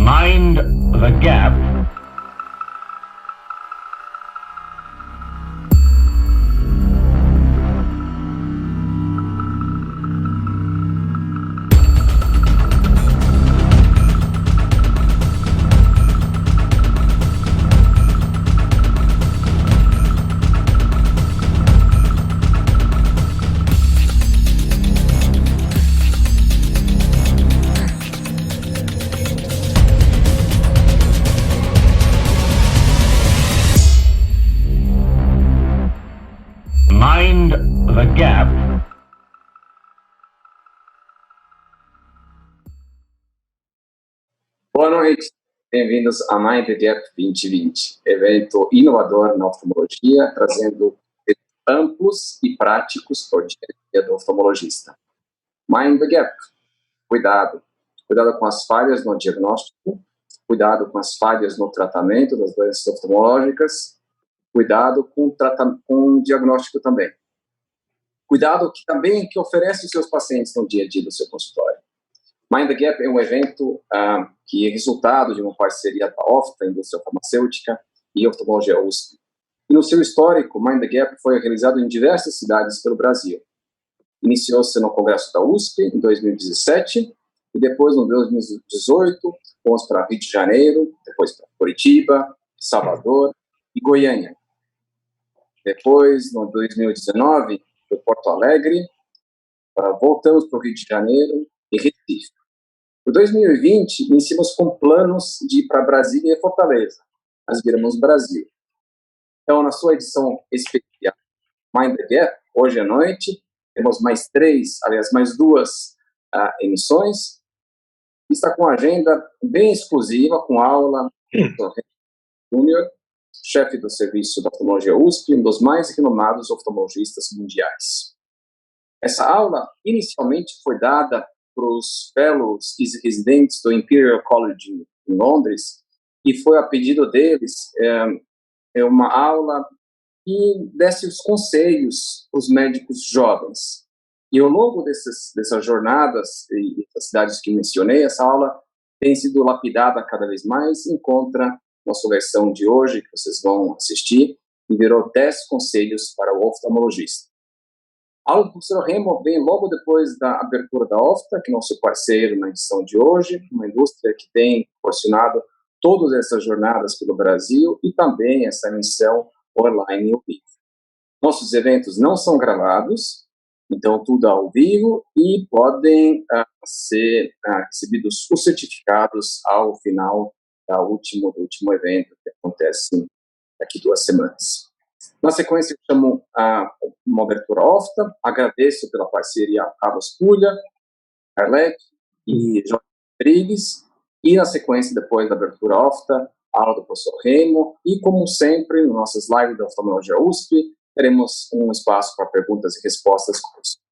Mind the Gap. Mind the Gap. Boa noite, bem-vindos a Mind the Gap 2020, evento inovador na oftalmologia, trazendo amplos e práticos para o dia a dia do oftalmologista. Mind the Gap, cuidado com as falhas no diagnóstico, cuidado com as falhas no tratamento das doenças oftalmológicas, cuidado com o diagnóstico também. Cuidado que oferece os seus pacientes no dia a dia do seu consultório. Mind the Gap é um evento que é resultado de uma parceria da OFTA, Indústria Farmacêutica, e Oftalmologia USP. E no seu histórico, Mind the Gap foi realizado em diversas cidades pelo Brasil. Iniciou-se no Congresso da USP em 2017, e depois, em 2018, fomos para Rio de Janeiro, depois para Curitiba, Salvador e Goiânia. Depois, no 2019, foi Porto Alegre, voltamos para o Rio de Janeiro e Recife. Em 2020, iniciamos com planos de ir para Brasília e Fortaleza. Nós viramos Brasil. Então, na sua edição especial Mind the Gap, hoje à noite, temos mais duas emissões. Está com agenda bem exclusiva, com aula do Júnior, chefe do serviço da oftalmologia USP, um dos mais renomados oftalmologistas mundiais. Essa aula, inicialmente, foi dada para os fellows e residentes do Imperial College em Londres, e foi a pedido deles, uma aula que desse os conselhos para os médicos jovens. E ao longo dessas jornadas e das cidades que mencionei, essa aula tem sido lapidada cada vez mais, encontra nossa versão de hoje, que vocês vão assistir, e virou 10 conselhos para o oftalmologista. A aula do professor Remo vem logo depois da abertura da OFTA, que é nosso parceiro na edição de hoje, uma indústria que tem proporcionado todas essas jornadas pelo Brasil e também essa emissão online e ao vivo. Nossos eventos não são gravados, então tudo ao vivo, e podem ser recebidos os certificados ao final do último evento, que acontece daqui 2 semanas. Na sequência, eu chamo uma abertura OFTA, agradeço pela parceria a Carlos Pulha, Carlete e Jorge Rodrigues, e na sequência, depois da abertura OFTA, a aula do professor Remo, e como sempre, nas nossas lives da Oftalmologia USP, teremos um espaço para perguntas e respostas com o professor.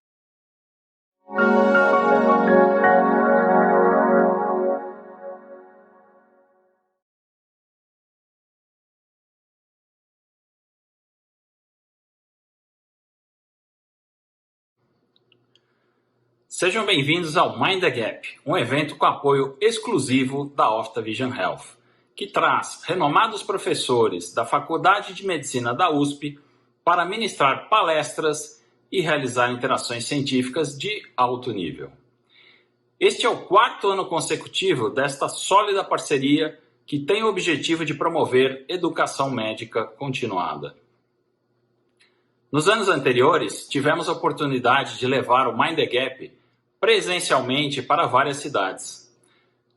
Sejam bem-vindos ao Mind the Gap, um evento com apoio exclusivo da Ofta Vision Health, que traz renomados professores da Faculdade de Medicina da USP para ministrar palestras e realizar interações científicas de alto nível. Este é o 4º ano consecutivo desta sólida parceria que tem o objetivo de promover educação médica continuada. Nos anos anteriores, tivemos a oportunidade de levar o Mind the Gap presencialmente para várias cidades.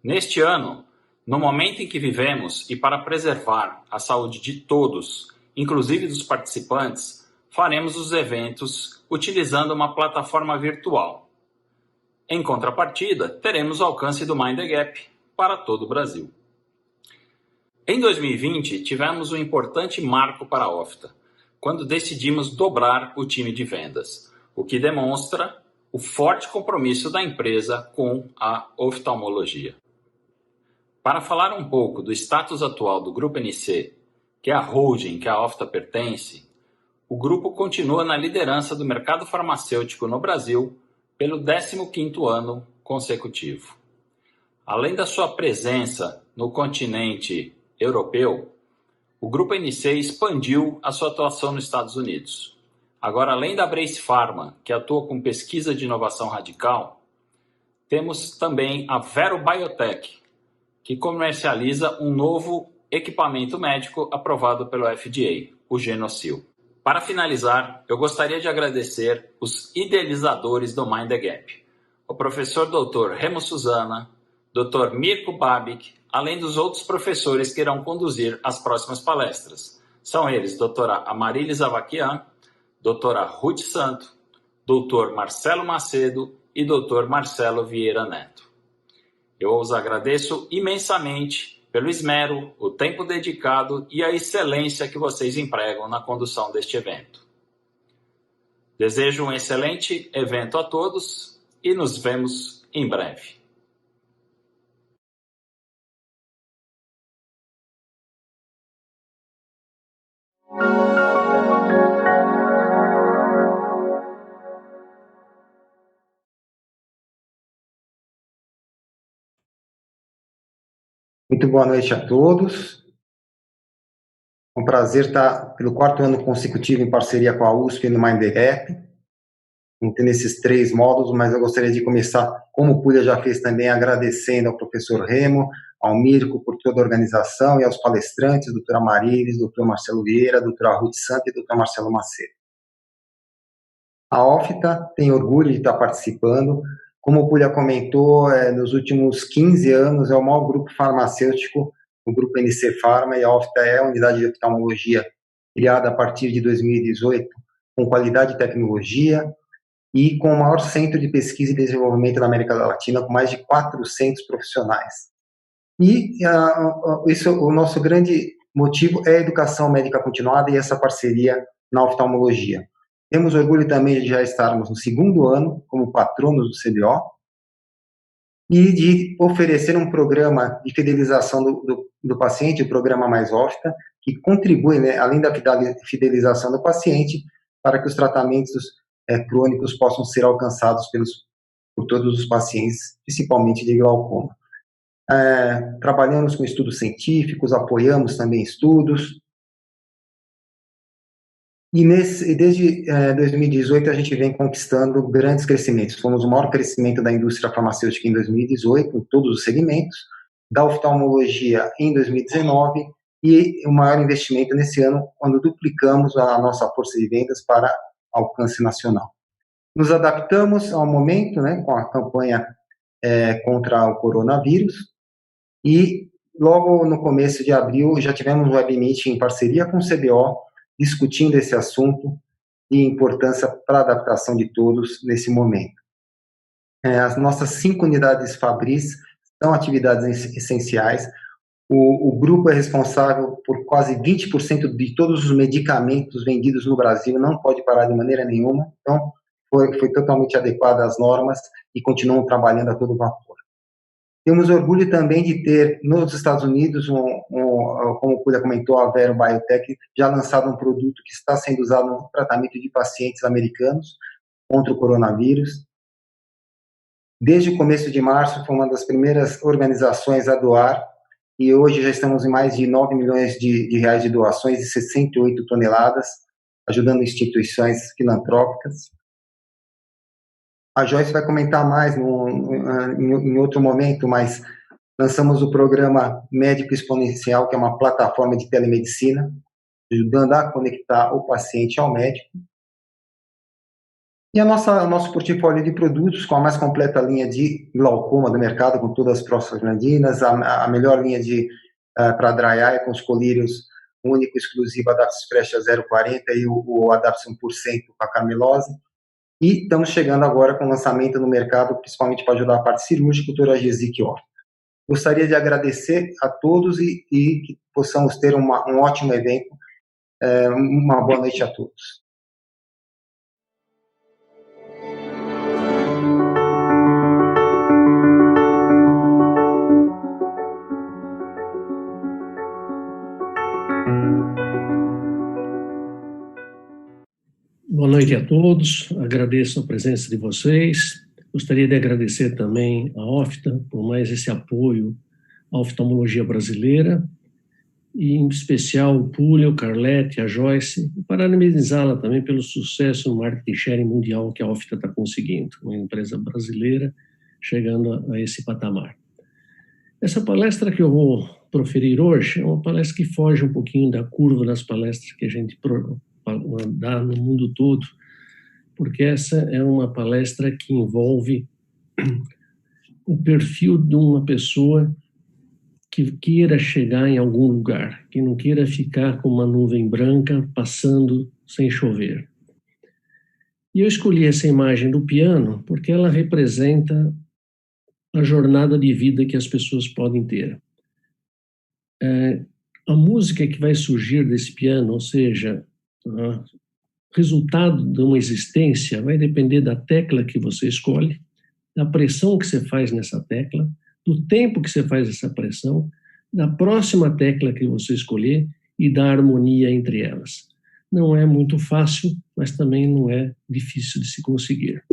Neste ano, no momento em que vivemos e para preservar a saúde de todos, inclusive dos participantes, faremos os eventos utilizando uma plataforma virtual. Em contrapartida, teremos o alcance do Mind the Gap para todo o Brasil. Em 2020, tivemos um importante marco para a OFTA, quando decidimos dobrar o time de vendas, o que demonstra o forte compromisso da empresa com a oftalmologia. Para falar um pouco do status atual do Grupo NC, que é a holding que a OFTA pertence, o grupo continua na liderança do mercado farmacêutico no Brasil pelo 15º ano consecutivo. Além da sua presença no continente europeu, o Grupo NC expandiu a sua atuação nos Estados Unidos. Agora, além da Brace Pharma, que atua com pesquisa de inovação radical, temos também a Vero Biotech, que comercializa um novo equipamento médico aprovado pelo FDA, o Genosil. Para finalizar, eu gostaria de agradecer os idealizadores do Mind the Gap, o professor Dr. Remo Suzana, Dr. Mirko Babic, além dos outros professores que irão conduzir as próximas palestras. São eles doutora Amarilis Avaquian, doutora Ruth Santo, doutor Marcelo Macedo e doutor Marcelo Vieira Neto. Eu os agradeço imensamente pelo esmero, o tempo dedicado e a excelência que vocês empregam na condução deste evento. Desejo um excelente evento a todos e nos vemos em breve. Muito boa noite a todos. É um prazer estar pelo 4º ano consecutivo em parceria com a USP no Mind the Gap, tendo esses 3 módulos, mas eu gostaria de começar, como o Pulha já fez também, agradecendo ao professor Remo, ao Mirko por toda a organização e aos palestrantes, doutora Marilis, doutor Marcelo Vieira, doutora Ruth Santos e doutor Marcelo Macedo. A OFTA tem orgulho de estar participando. Como o Pulha comentou, nos últimos 15 anos é o maior grupo farmacêutico, o grupo NC Pharma, e a OFTA é a unidade de oftalmologia criada a partir de 2018, com qualidade de tecnologia e com o maior centro de pesquisa e desenvolvimento da América Latina, com mais de 400 profissionais. E o nosso grande motivo é a educação médica continuada e essa parceria na oftalmologia. Temos orgulho também de já estarmos no 2º ano como patronos do CBO e de oferecer um programa de fidelização do paciente, o programa Mais OFTA, que contribui, né, além da fidelização do paciente, para que os tratamentos crônicos possam ser alcançados por todos os pacientes, principalmente de glaucoma. Trabalhamos com estudos científicos, apoiamos também estudos, e desde 2018 a gente vem conquistando grandes crescimentos. Fomos o maior crescimento da indústria farmacêutica em 2018, em todos os segmentos, da oftalmologia em 2019, e o maior investimento nesse ano, quando duplicamos a nossa força de vendas para alcance nacional. Nos adaptamos ao momento, né, com a campanha contra o coronavírus, e logo no começo de abril já tivemos um web meeting em parceria com o CBO, discutindo esse assunto e a importância para a adaptação de todos nesse momento. As nossas 5 unidades Fabris são atividades essenciais. O grupo é responsável por quase 20% de todos os medicamentos vendidos no Brasil, não pode parar de maneira nenhuma, então foi totalmente adequada às normas e continuam trabalhando a todo vapor. Temos orgulho também de ter, nos Estados Unidos, como o Pulha comentou, a Vero Biotech já lançado um produto que está sendo usado no tratamento de pacientes americanos contra o coronavírus. Desde o começo de março, foi uma das primeiras organizações a doar, e hoje já estamos em mais de 9 milhões de reais de doações e 68 toneladas, ajudando instituições filantrópicas. A Joyce vai comentar mais em outro momento, mas lançamos o programa Médico Exponencial, que é uma plataforma de telemedicina, ajudando a conectar o paciente ao médico. E o nosso portfólio de produtos, com a mais completa linha de glaucoma do mercado, com todas as prostaglandinas, a melhor linha para dry eye, com os colírios único, exclusivo, Adaptis Fresh 040 e o Adaptis 1% com a camelose. E estamos chegando agora com o lançamento no mercado, principalmente para ajudar a parte cirúrgica, o Toragesic Ortho. Gostaria de agradecer a todos e que possamos ter um ótimo evento. Uma boa noite a todos. Boa noite a todos, agradeço a presença de vocês. Gostaria de agradecer também à OFTA por mais esse apoio à oftalmologia brasileira, e em especial o Púlio, o Carlete, a Joyce, e parabenizá-la também pelo sucesso no marketing sharing mundial que a OFTA está conseguindo, uma empresa brasileira chegando a esse patamar. Essa palestra que eu vou proferir hoje é uma palestra que foge um pouquinho da curva das palestras que a gente dá no mundo todo, porque essa é uma palestra que envolve o perfil de uma pessoa que queira chegar em algum lugar, que não queira ficar com uma nuvem branca passando sem chover. E eu escolhi essa imagem do piano porque ela representa a jornada de vida que as pessoas podem ter. A música que vai surgir desse piano, ou seja, o resultado de uma existência, vai depender da tecla que você escolhe, da pressão que você faz nessa tecla, do tempo que você faz essa pressão, da próxima tecla que você escolher e da harmonia entre elas. Não é muito fácil, mas também não é difícil de se conseguir.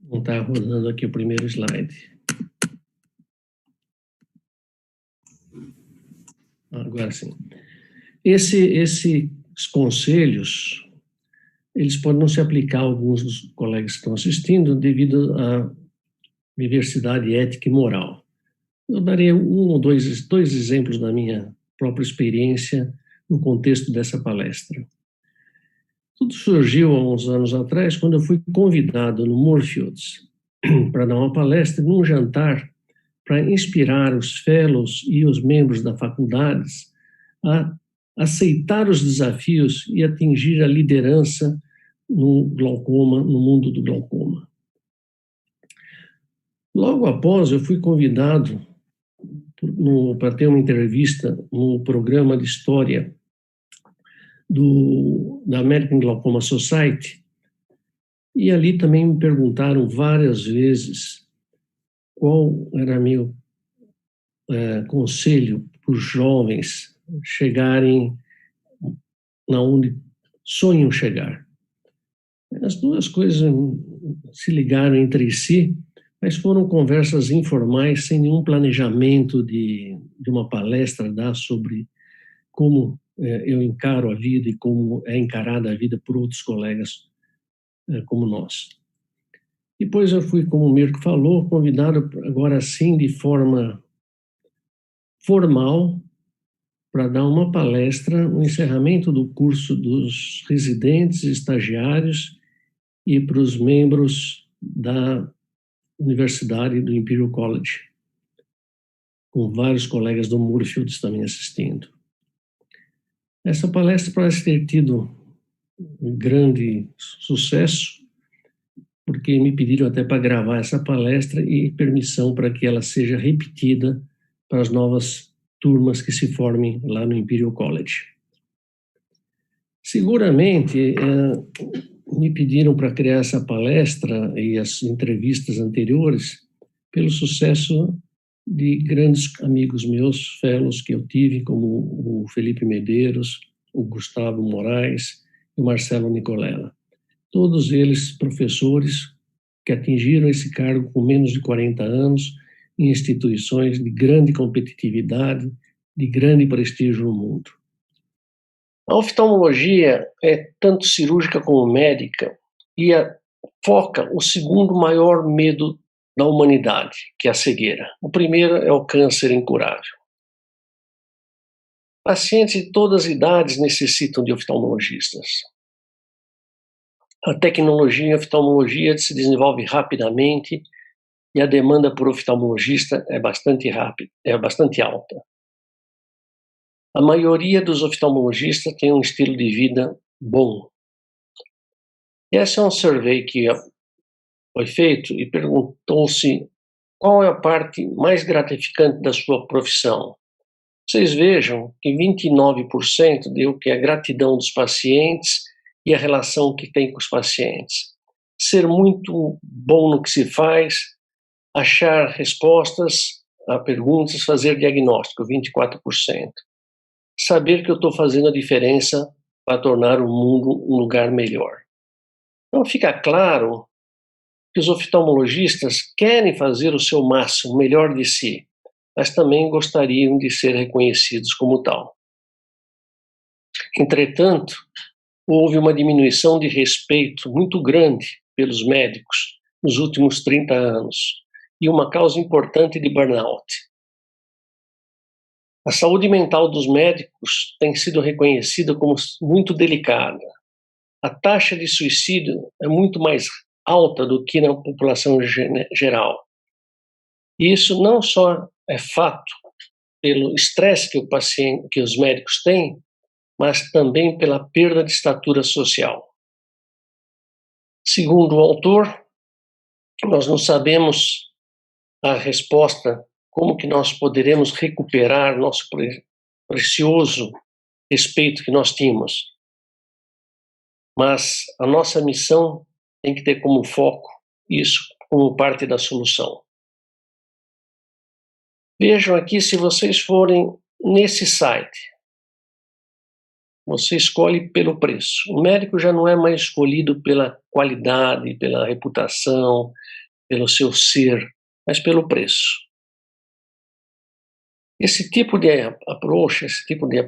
Vou estar rodando aqui o primeiro slide. Agora sim. Esses conselhos, eles podem não se aplicar a alguns dos colegas que estão assistindo devido à diversidade ética e moral. Eu darei dois exemplos da minha própria experiência no contexto dessa palestra. Tudo surgiu há uns anos atrás, quando eu fui convidado no Moorfields para dar uma palestra num jantar para inspirar os fellows e os membros das faculdades a aceitar os desafios e atingir a liderança no glaucoma, no mundo do glaucoma. Logo após, eu fui convidado para ter uma entrevista no programa de história da American Glaucoma Society, e ali também me perguntaram várias vezes qual era meu conselho para os jovens chegarem na onde sonham chegar. As duas coisas se ligaram entre si, mas foram conversas informais, sem nenhum planejamento de uma palestra dar sobre como eu encaro a vida e como é encarada a vida por outros colegas como nós. Depois eu fui, como o Mirko falou, convidado agora sim de forma formal para dar uma palestra no encerramento do curso dos residentes e estagiários e para os membros da Universidade do Imperial College, com vários colegas do Moorfields também assistindo. Essa palestra parece ter tido um grande sucesso, porque me pediram até para gravar essa palestra e permissão para que ela seja repetida para as novas turmas que se formem lá no Imperial College. Seguramente, me pediram para criar essa palestra e as entrevistas anteriores pelo sucesso de grandes amigos meus, fellows que eu tive, como o Felipe Medeiros, o Gustavo Moraes e o Marcelo Nicolela. Todos eles professores que atingiram esse cargo com menos de 40 anos em instituições de grande competitividade, de grande prestígio no mundo. A oftalmologia é tanto cirúrgica como médica e foca o segundo maior medo da humanidade, que é a cegueira. O primeiro é o câncer incurável. Pacientes de todas as idades necessitam de oftalmologistas. A tecnologia em oftalmologia se desenvolve rapidamente e a demanda por oftalmologista é bastante rápida, é bastante alta. A maioria dos oftalmologistas tem um estilo de vida bom. Esse é um survey que foi feito e perguntou-se qual é a parte mais gratificante da sua profissão. Vocês vejam que 29% deu que é a gratidão dos pacientes e a relação que tem com os pacientes. Ser muito bom no que se faz, achar respostas a perguntas, fazer diagnóstico, 24%. Saber que eu estou fazendo a diferença para tornar o mundo um lugar melhor. Então fica claro que os oftalmologistas querem fazer o seu máximo, o melhor de si, mas também gostariam de ser reconhecidos como tal. Entretanto, houve uma diminuição de respeito muito grande pelos médicos nos últimos 30 anos e uma causa importante de burnout. A saúde mental dos médicos tem sido reconhecida como muito delicada. A taxa de suicídio é muito mais alta do que na população geral. E isso não só é fato pelo estresse que os médicos têm, mas também pela perda de estatura social. Segundo o autor, nós não sabemos a resposta, como que nós poderemos recuperar nosso precioso respeito que nós tínhamos. Mas a nossa missão tem que ter como foco isso como parte da solução. Vejam aqui, se vocês forem nesse site, você escolhe pelo preço. O médico já não é mais escolhido pela qualidade, pela reputação, pelo seu ser, mas pelo preço. Esse tipo de approach, esse tipo de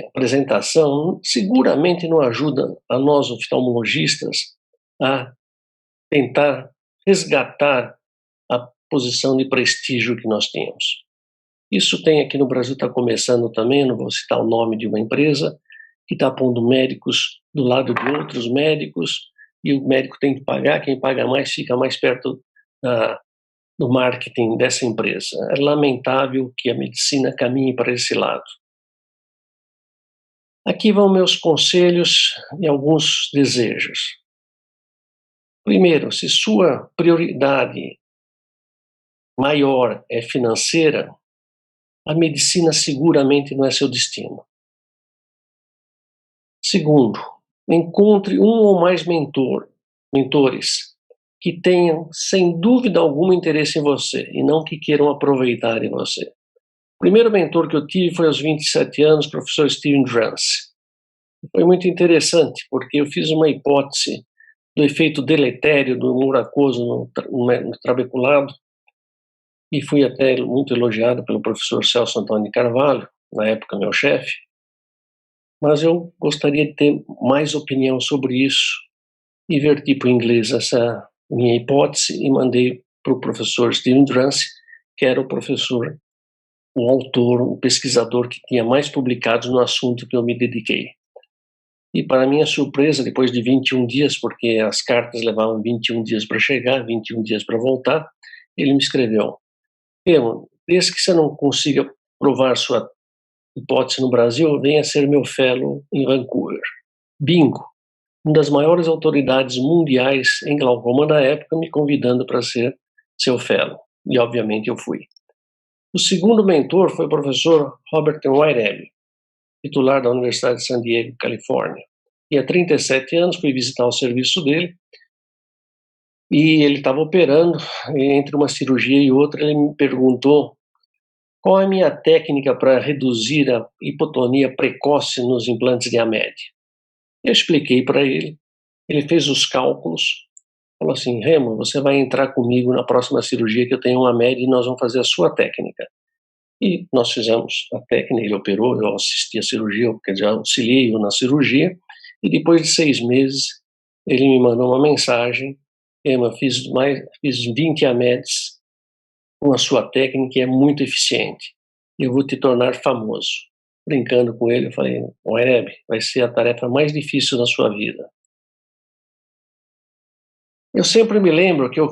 apresentação, seguramente não ajuda a nós oftalmologistas a tentar resgatar a posição de prestígio que nós tínhamos. Isso tem aqui no Brasil, está começando também, não vou citar o nome de uma empresa, que está pondo médicos do lado de outros médicos, e o médico tem que pagar, quem paga mais fica mais perto do marketing dessa empresa. É lamentável que a medicina caminhe para esse lado. Aqui vão meus conselhos e alguns desejos. Primeiro, se sua prioridade maior é financeira, a medicina seguramente não é seu destino. Segundo, encontre um ou mais mentores que tenham, sem dúvida alguma, interesse em você e não que queiram aproveitar de você. O primeiro mentor que eu tive foi aos 27 anos, o professor Steven Drance. Foi muito interessante, porque eu fiz uma hipótese do efeito deletério do humor aquoso no trabeculado e fui até muito elogiado pelo professor Celso Antônio de Carvalho, na época meu chefe, mas eu gostaria de ter mais opinião sobre isso e verti para o inglês essa minha hipótese e mandei para o professor Steven Drance, que era o autor, o pesquisador que tinha mais publicados no assunto que eu me dediquei. E para minha surpresa, depois de 21 dias, porque as cartas levavam 21 dias para chegar, 21 dias para voltar, ele me escreveu: desde que você não consiga provar sua hipótese no Brasil, venha ser meu fellow em Vancouver. Bingo! Uma das maiores autoridades mundiais em glaucoma da época me convidando para ser seu fellow. E, obviamente, eu fui. O segundo mentor foi o professor Robert Whitehead, titular da Universidade de San Diego, Califórnia. E há 37 anos fui visitar o serviço dele e ele estava operando, e entre uma cirurgia e outra ele me perguntou qual é a minha técnica para reduzir a hipotonia precoce nos implantes de AMED. Eu expliquei para ele, ele fez os cálculos, falou assim: Remo, você vai entrar comigo na próxima cirurgia que eu tenho uma AMED e nós vamos fazer a sua técnica. E nós fizemos a técnica, ele operou, eu assisti a cirurgia, quer dizer, auxiliei-o na cirurgia, e depois de 6 meses ele me mandou uma mensagem: Remo, fiz 20 AMEDs com a sua técnica, é muito eficiente. Eu vou te tornar famoso. Brincando com ele, eu falei: Ereb, vai ser a tarefa mais difícil da sua vida. Eu sempre me lembro que eu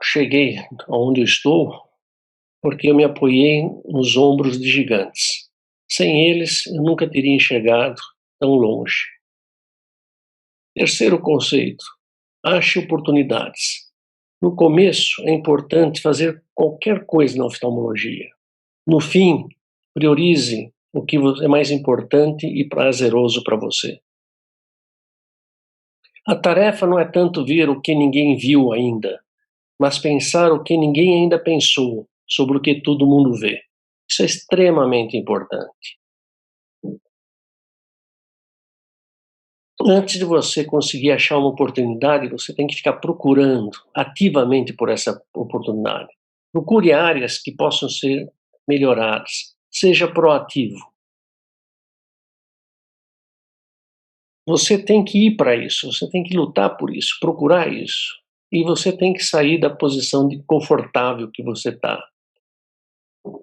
cheguei onde eu estou porque eu me apoiei nos ombros de gigantes. Sem eles, eu nunca teria enxergado tão longe. Terceiro conceito: ache oportunidades. No começo, é importante fazer qualquer coisa na oftalmologia. No fim, priorize o que é mais importante e prazeroso para você. A tarefa não é tanto ver o que ninguém viu ainda, mas pensar o que ninguém ainda pensou sobre o que todo mundo vê. Isso é extremamente importante. Antes de você conseguir achar uma oportunidade, você tem que ficar procurando ativamente por essa oportunidade. Procure áreas que possam ser melhoradas. Seja proativo. Você tem que ir para isso, você tem que lutar por isso, procurar isso. E você tem que sair da posição de confortável que você está.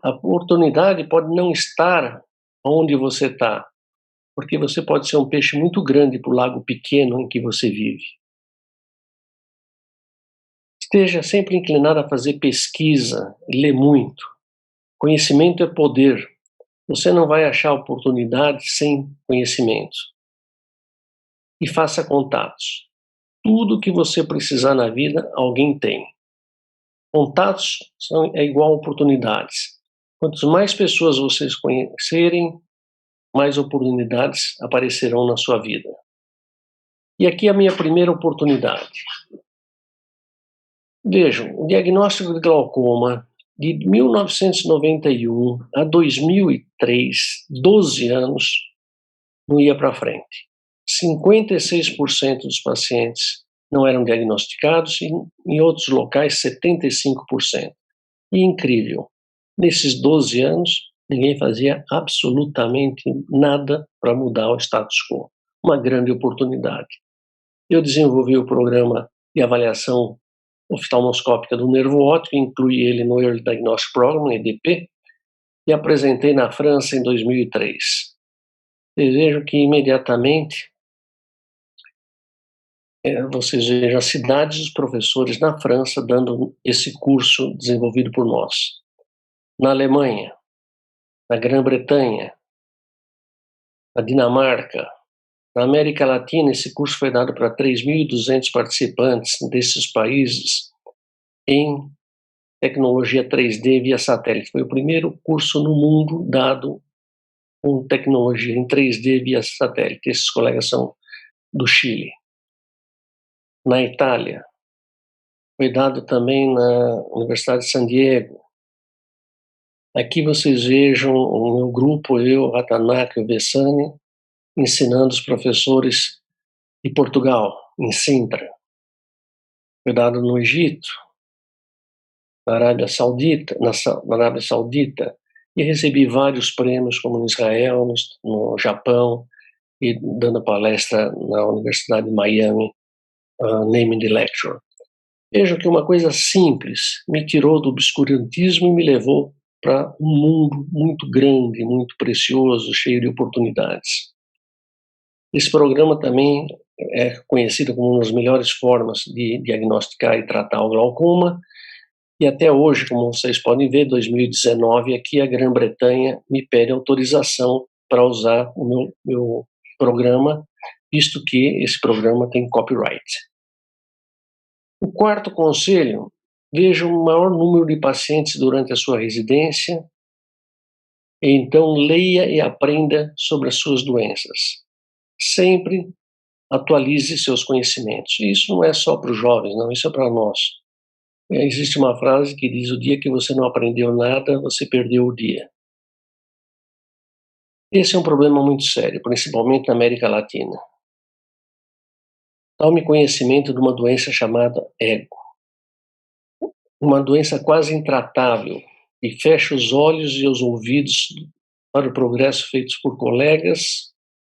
A oportunidade pode não estar onde você está, porque você pode ser um peixe muito grande para o lago pequeno em que você vive. Esteja sempre inclinado a fazer pesquisa, ler muito. Conhecimento é poder. Você não vai achar oportunidade sem conhecimento. E faça contatos. Tudo que você precisar na vida, alguém tem. Contatos é igual a oportunidades. Quantas mais pessoas vocês conhecerem, mais oportunidades aparecerão na sua vida. E aqui a minha primeira oportunidade. Vejam, o diagnóstico de glaucoma de 1991 a 2003, 12 anos, não ia para frente. 56% dos pacientes não eram diagnosticados e em outros locais 75%. E incrível, nesses 12 anos, ninguém fazia absolutamente nada para mudar o status quo. Uma grande oportunidade. Eu desenvolvi o programa de avaliação oftalmoscópica do nervo óptico, incluí ele no Early Diagnostic Program, EDP, e apresentei na França em 2003. Vocês vejam que imediatamente vocês vejam as cidades dos professores na França dando esse curso desenvolvido por nós. Na Alemanha, na Grã-Bretanha, na Dinamarca, na América Latina, esse curso foi dado para 3.200 participantes desses países em tecnologia 3D via satélite. Foi o primeiro curso no mundo dado com tecnologia em 3D via satélite. Esses colegas são do Chile. Na Itália, foi dado também na Universidade de San Diego. Aqui vocês vejam o meu grupo, eu, Ratanaka e o Vessani, ensinando os professores de Portugal, em Sintra. Foi dado no Egito, na Arábia Saudita, e recebi vários prêmios, como no Israel, no Japão, e dando palestra na Universidade de Miami, naming the lecture. Vejo que uma coisa simples me tirou do obscurantismo e me levou para um mundo muito grande, muito precioso, cheio de oportunidades. Esse programa também é conhecido como uma das melhores formas de diagnosticar e tratar o glaucoma, e até hoje, como vocês podem ver, 2019, aqui a Grã-Bretanha me pede autorização para usar o meu programa, visto que esse programa tem copyright. O quarto conselho, veja o maior número de pacientes durante a sua residência, e então leia e aprenda sobre as suas doenças. Sempre atualize seus conhecimentos. E isso não é só para os jovens, não, isso é para nós. Existe uma frase que diz: o dia que você não aprendeu nada, você perdeu o dia. Esse é um problema muito sério, principalmente na América Latina. Tome conhecimento de uma doença chamada ego. Uma doença quase intratável, e fecha os olhos e os ouvidos para o progresso feito por colegas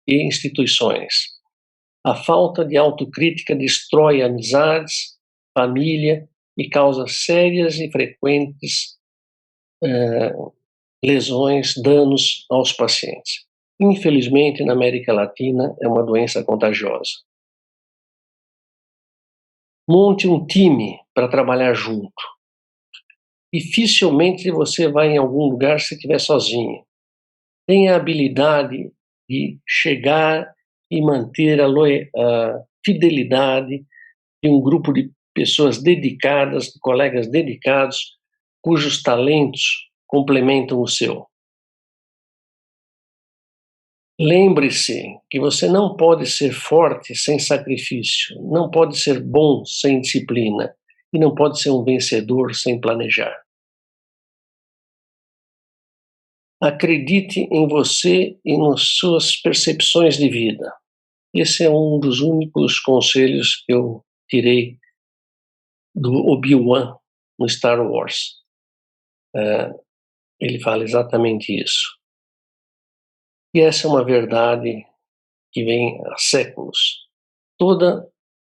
e instituições. A falta de autocrítica destrói amizades, família e causa sérias e frequentes lesões, danos aos pacientes. Infelizmente, na América Latina, é uma doença contagiosa. Monte um time para trabalhar junto. Dificilmente você vai em algum lugar se estiver sozinho. Tenha a habilidade de chegar e manter a fidelidade de um grupo de pessoas dedicadas, de colegas dedicados, cujos talentos complementam o seu. Lembre-se que você não pode ser forte sem sacrifício, não pode ser bom sem disciplina e não pode ser um vencedor sem planejar. Acredite em você e nas suas percepções de vida. Esse é um dos únicos conselhos que eu tirei do Obi-Wan no Star Wars. Ele fala exatamente isso. E essa é uma verdade que vem há séculos. Toda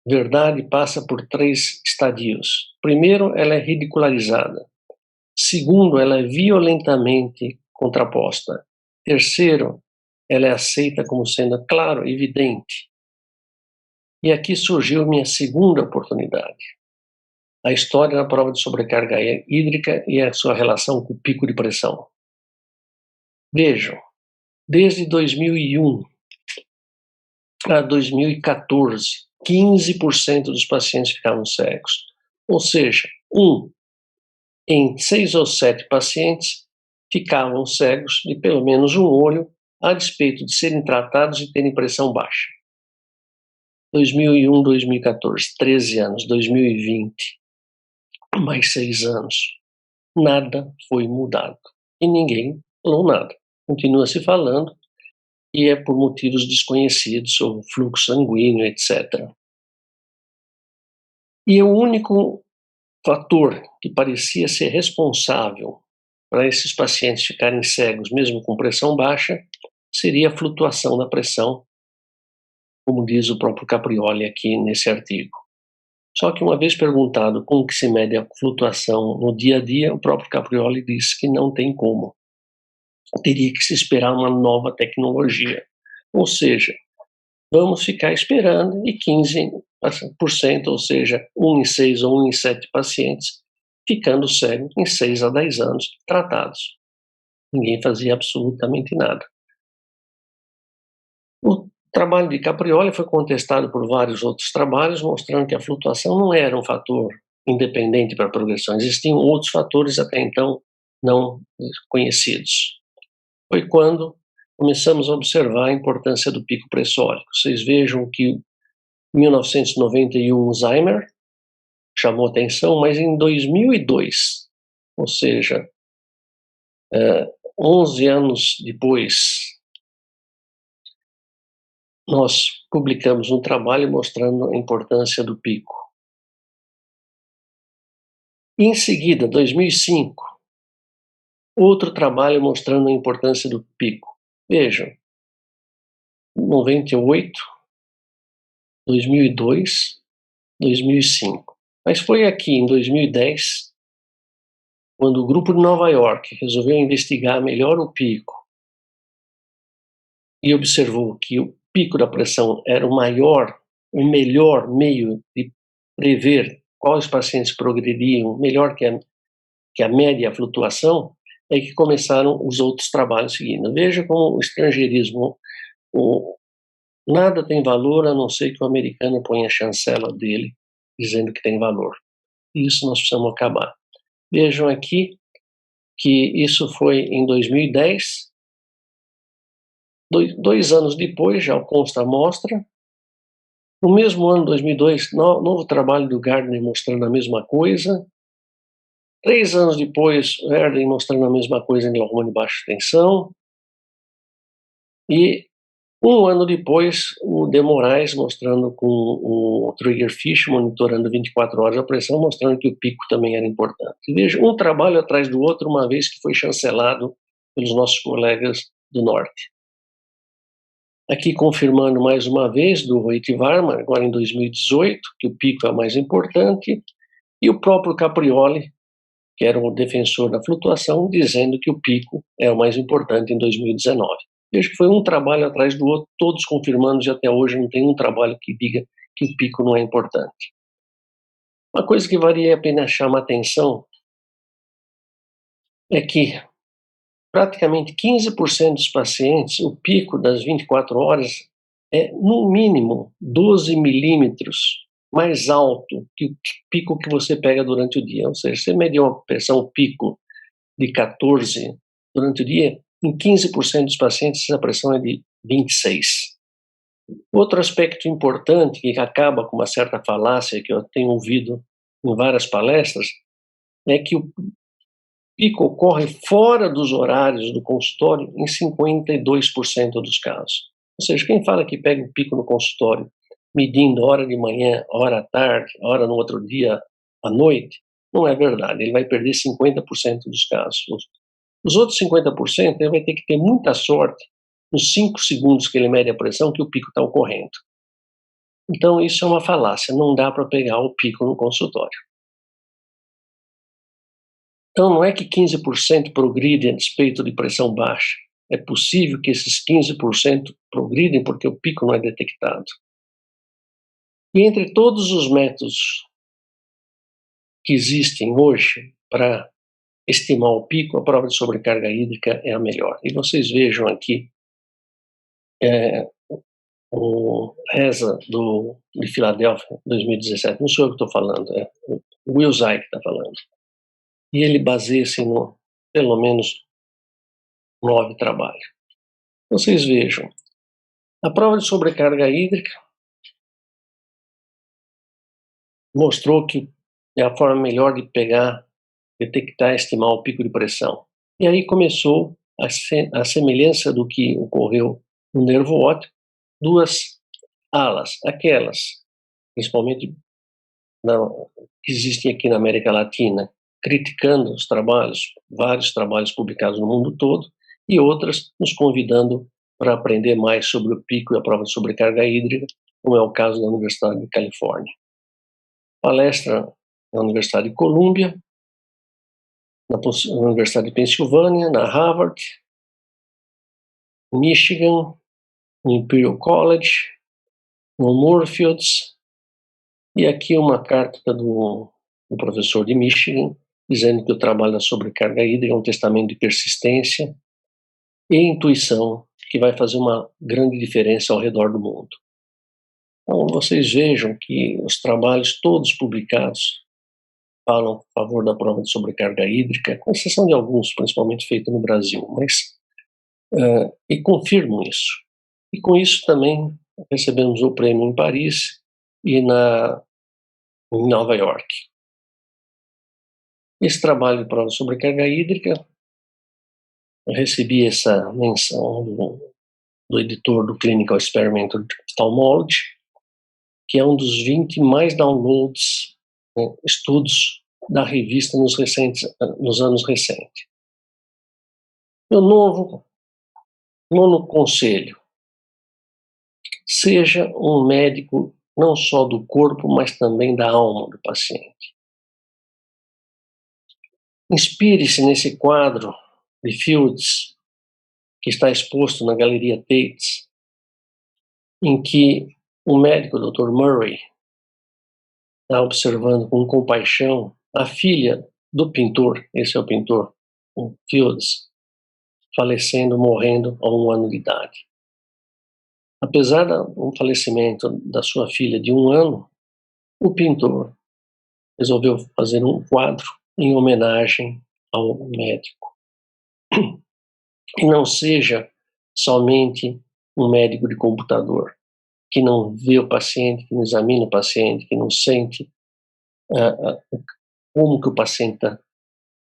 verdade passa por 3 estadios. Primeiro, ela é ridicularizada. Segundo, ela é violentamente contraposta. Terceiro, ela é aceita como sendo claro, evidente. E aqui surgiu minha segunda oportunidade. A história na prova de sobrecarga hídrica e a sua relação com o pico de pressão. Vejam, desde 2001 a 2014, 15% dos pacientes ficavam cegos. Ou seja, 1 em 6 ou 7 pacientes ficavam cegos de pelo menos um olho, a despeito de serem tratados e terem pressão baixa. 2001, 2014, 13 anos, 2020, mais 6 anos. Nada foi mudado. E ninguém falou nada. Continua se falando, e é por motivos desconhecidos, sobre fluxo sanguíneo, etc. E o único fator que parecia ser responsável para esses pacientes ficarem cegos, mesmo com pressão baixa, seria a flutuação da pressão, como diz o próprio Caprioli aqui nesse artigo. Só que uma vez perguntado como que se mede a flutuação no dia a dia, o próprio Caprioli disse que não tem como. Teria que se esperar uma nova tecnologia. Ou seja, vamos ficar esperando e 15%, ou seja, 1 em 6 ou 1 em 7 pacientes, ficando cego em 6 a 10 anos tratados. Ninguém fazia absolutamente nada. O trabalho de Caprioli foi contestado por vários outros trabalhos, mostrando que a flutuação não era um fator independente para a progressão. Existiam outros fatores até então não conhecidos. Foi quando começamos a observar a importância do pico pressórico. Vocês vejam que em 1991 Alzheimer chamou atenção, mas em 2002, ou seja, 11 anos depois, nós publicamos um trabalho mostrando a importância do pico. Em seguida, 2005, outro trabalho mostrando a importância do pico. Vejam, 98, 2002, 2005. Mas foi aqui, em 2010, quando o grupo de Nova York resolveu investigar melhor o pico e observou que o pico da pressão era o melhor meio de prever quais pacientes progrediam, melhor que a média, a flutuação, é que começaram os outros trabalhos seguindo. Veja como o estrangeirismo, nada tem valor a não ser que o americano ponha a chancela dele dizendo que tem valor. Isso nós precisamos acabar. Vejam aqui que isso foi em 2010, 2 anos depois, já consta a amostra. No mesmo ano, 2002, novo trabalho do Gardner mostrando a mesma coisa. 3 anos depois, o Herden mostrando a mesma coisa em glaucoma de baixa tensão. E 1 ano depois, o De Moraes mostrando com o Triggerfish, monitorando 24 horas a pressão, mostrando que o pico também era importante. Veja, um trabalho atrás do outro, uma vez que foi chancelado pelos nossos colegas do Norte. Aqui confirmando mais uma vez do Rohit Varma, agora em 2018, que o pico é o mais importante, e o próprio Caprioli, que era o defensor da flutuação, dizendo que o pico é o mais importante em 2019. Veja que foi um trabalho atrás do outro, todos confirmando, e até hoje não tem um trabalho que diga que o pico não é importante. Uma coisa que valia a pena chamar a atenção é que praticamente 15% dos pacientes, o pico das 24 horas é, no mínimo, 12 milímetros mais alto que o pico que você pega durante o dia. Ou seja, você mediu uma pressão pico de 14 durante o dia, em 15% dos pacientes essa pressão é de 26. Outro aspecto importante que acaba com uma certa falácia que eu tenho ouvido em várias palestras é que o pico ocorre fora dos horários do consultório em 52% dos casos. Ou seja, quem fala que pega o pico no consultório, medindo hora de manhã, hora à tarde, hora no outro dia à noite, não é verdade. Ele vai perder 50% dos casos. Os outros 50%, ele vai ter que ter muita sorte nos 5 segundos que ele mede a pressão que o pico está ocorrendo. Então, isso é uma falácia, não dá para pegar o pico no consultório. Então, não é que 15% progridem a despeito de pressão baixa. É possível que esses 15% progridem porque o pico não é detectado. E entre todos os métodos que existem hoje para estimar o pico, a prova de sobrecarga hídrica é a melhor. E vocês vejam aqui o RESA de Filadélfia, 2017. Não sou eu que estou falando, é o Will Zay que está falando. E ele baseia-se no, pelo menos, 9 trabalhos. Vocês vejam, a prova de sobrecarga hídrica mostrou que é a forma melhor de pegar, detectar, estimar o pico de pressão. E aí começou a semelhança do que ocorreu no nervo óptico, 2 alas, aquelas, principalmente que existem aqui na América Latina, criticando os trabalhos, vários trabalhos publicados no mundo todo, e outras nos convidando para aprender mais sobre o pico e a prova de sobrecarga hídrica, como é o caso da Universidade de Califórnia. Palestra na Universidade de Columbia, na Universidade de Pensilvânia, na Harvard, Michigan, no Imperial College, no Moorfields, e aqui uma carta do professor de Michigan, dizendo que o trabalho da sobrecarga hídrica é um testamento de persistência e intuição que vai fazer uma grande diferença ao redor do mundo. Então, vocês vejam que os trabalhos todos publicados falam a favor da prova de sobrecarga hídrica, com exceção de alguns, principalmente feitos no Brasil, mas e confirmam isso. E com isso também recebemos o prêmio em Paris e em Nova York. Esse trabalho de prova de sobrecarga hídrica, eu recebi essa menção do editor do Clinical Experimental Ophthalmology, que é um dos 20 mais downloads, estudos da revista nos anos recentes. Meu nono conselho: seja um médico não só do corpo, mas também da alma do paciente. Inspire-se nesse quadro de Fields, que está exposto na Galeria Tate, em que o médico, o Dr. Murray, está observando com compaixão a filha do pintor, esse é o pintor, o Fields, falecendo, morrendo a 1 ano de idade. Apesar do falecimento da sua filha de 1 ano, o pintor resolveu fazer um quadro em homenagem ao médico. Que não seja somente um médico de computador, que não vê o paciente, que não examina o paciente, que não sente como que o paciente está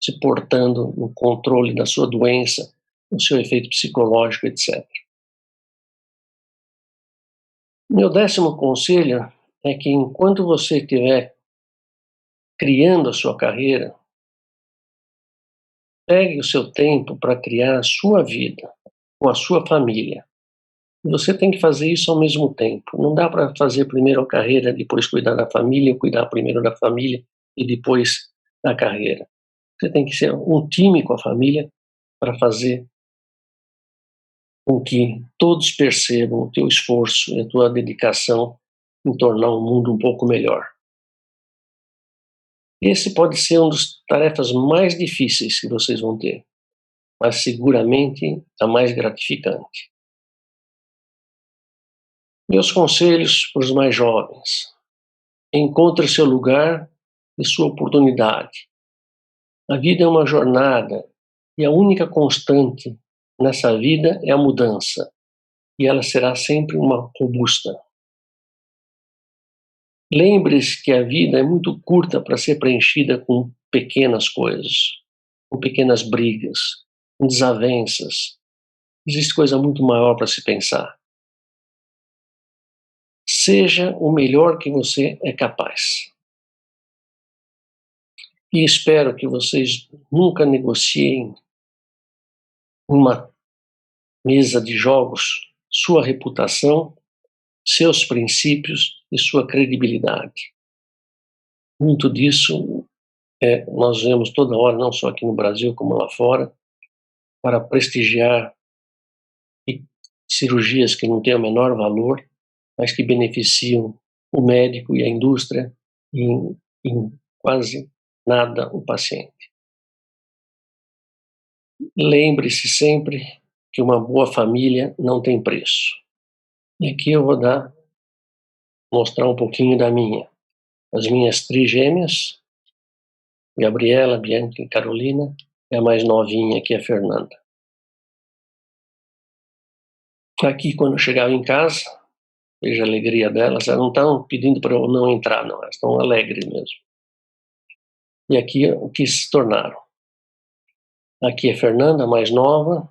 se portando no controle da sua doença, no seu efeito psicológico, etc. Meu 10º conselho é que enquanto você estiver criando a sua carreira, pegue o seu tempo para criar a sua vida com a sua família. Você tem que fazer isso ao mesmo tempo. Não dá para fazer primeiro a carreira, depois cuidar da família, cuidar primeiro da família e depois da carreira. Você tem que ser um time com a família para fazer com que todos percebam o teu esforço e a tua dedicação em tornar o mundo um pouco melhor. Esse pode ser uma das tarefas mais difíceis que vocês vão ter, mas seguramente a mais gratificante. Meus conselhos para os mais jovens: encontre seu lugar e sua oportunidade. A vida é uma jornada e a única constante nessa vida é a mudança, e ela será sempre uma robusta. Lembre-se que a vida é muito curta para ser preenchida com pequenas coisas, com pequenas brigas, com desavenças. Existe coisa muito maior para se pensar. Seja o melhor que você é capaz. E espero que vocês nunca negociem uma mesa de jogos sua reputação, seus princípios e sua credibilidade. Muito disso nós vemos toda hora, não só aqui no Brasil como lá fora, para prestigiar cirurgias que não têm o menor valor, mas que beneficiam o médico e a indústria e em quase nada o paciente. Lembre-se sempre que uma boa família não tem preço. E aqui eu vou mostrar um pouquinho da minha. As minhas trigêmeas, Gabriela, Bianca e Carolina, e a mais novinha aqui, a Fernanda. Aqui, quando eu chegava em casa, veja a alegria delas, elas não estão pedindo para eu não entrar, não, elas estão alegres mesmo. E aqui o que se tornaram. Aqui é Fernanda, a mais nova,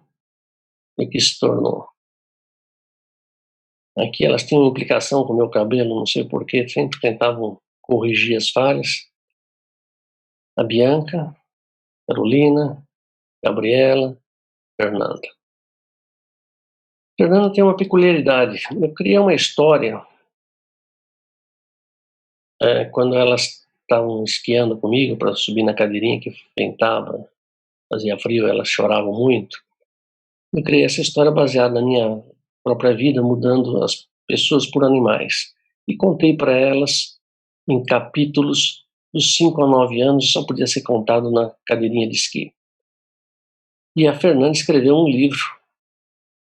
e o que se tornou. Aqui elas tinham implicação com o meu cabelo, não sei porquê, sempre tentavam corrigir as falhas. A Bianca, Carolina, Gabriela, Fernanda. Fernanda tem uma peculiaridade. Eu criei uma história quando elas estavam esquiando comigo para subir na cadeirinha que ventava, fazia frio, elas choravam muito. Eu criei essa história baseada na minha própria vida, mudando as pessoas por animais. E contei para elas em capítulos dos 5 a 9 anos, só podia ser contado na cadeirinha de esqui. E a Fernanda escreveu um livro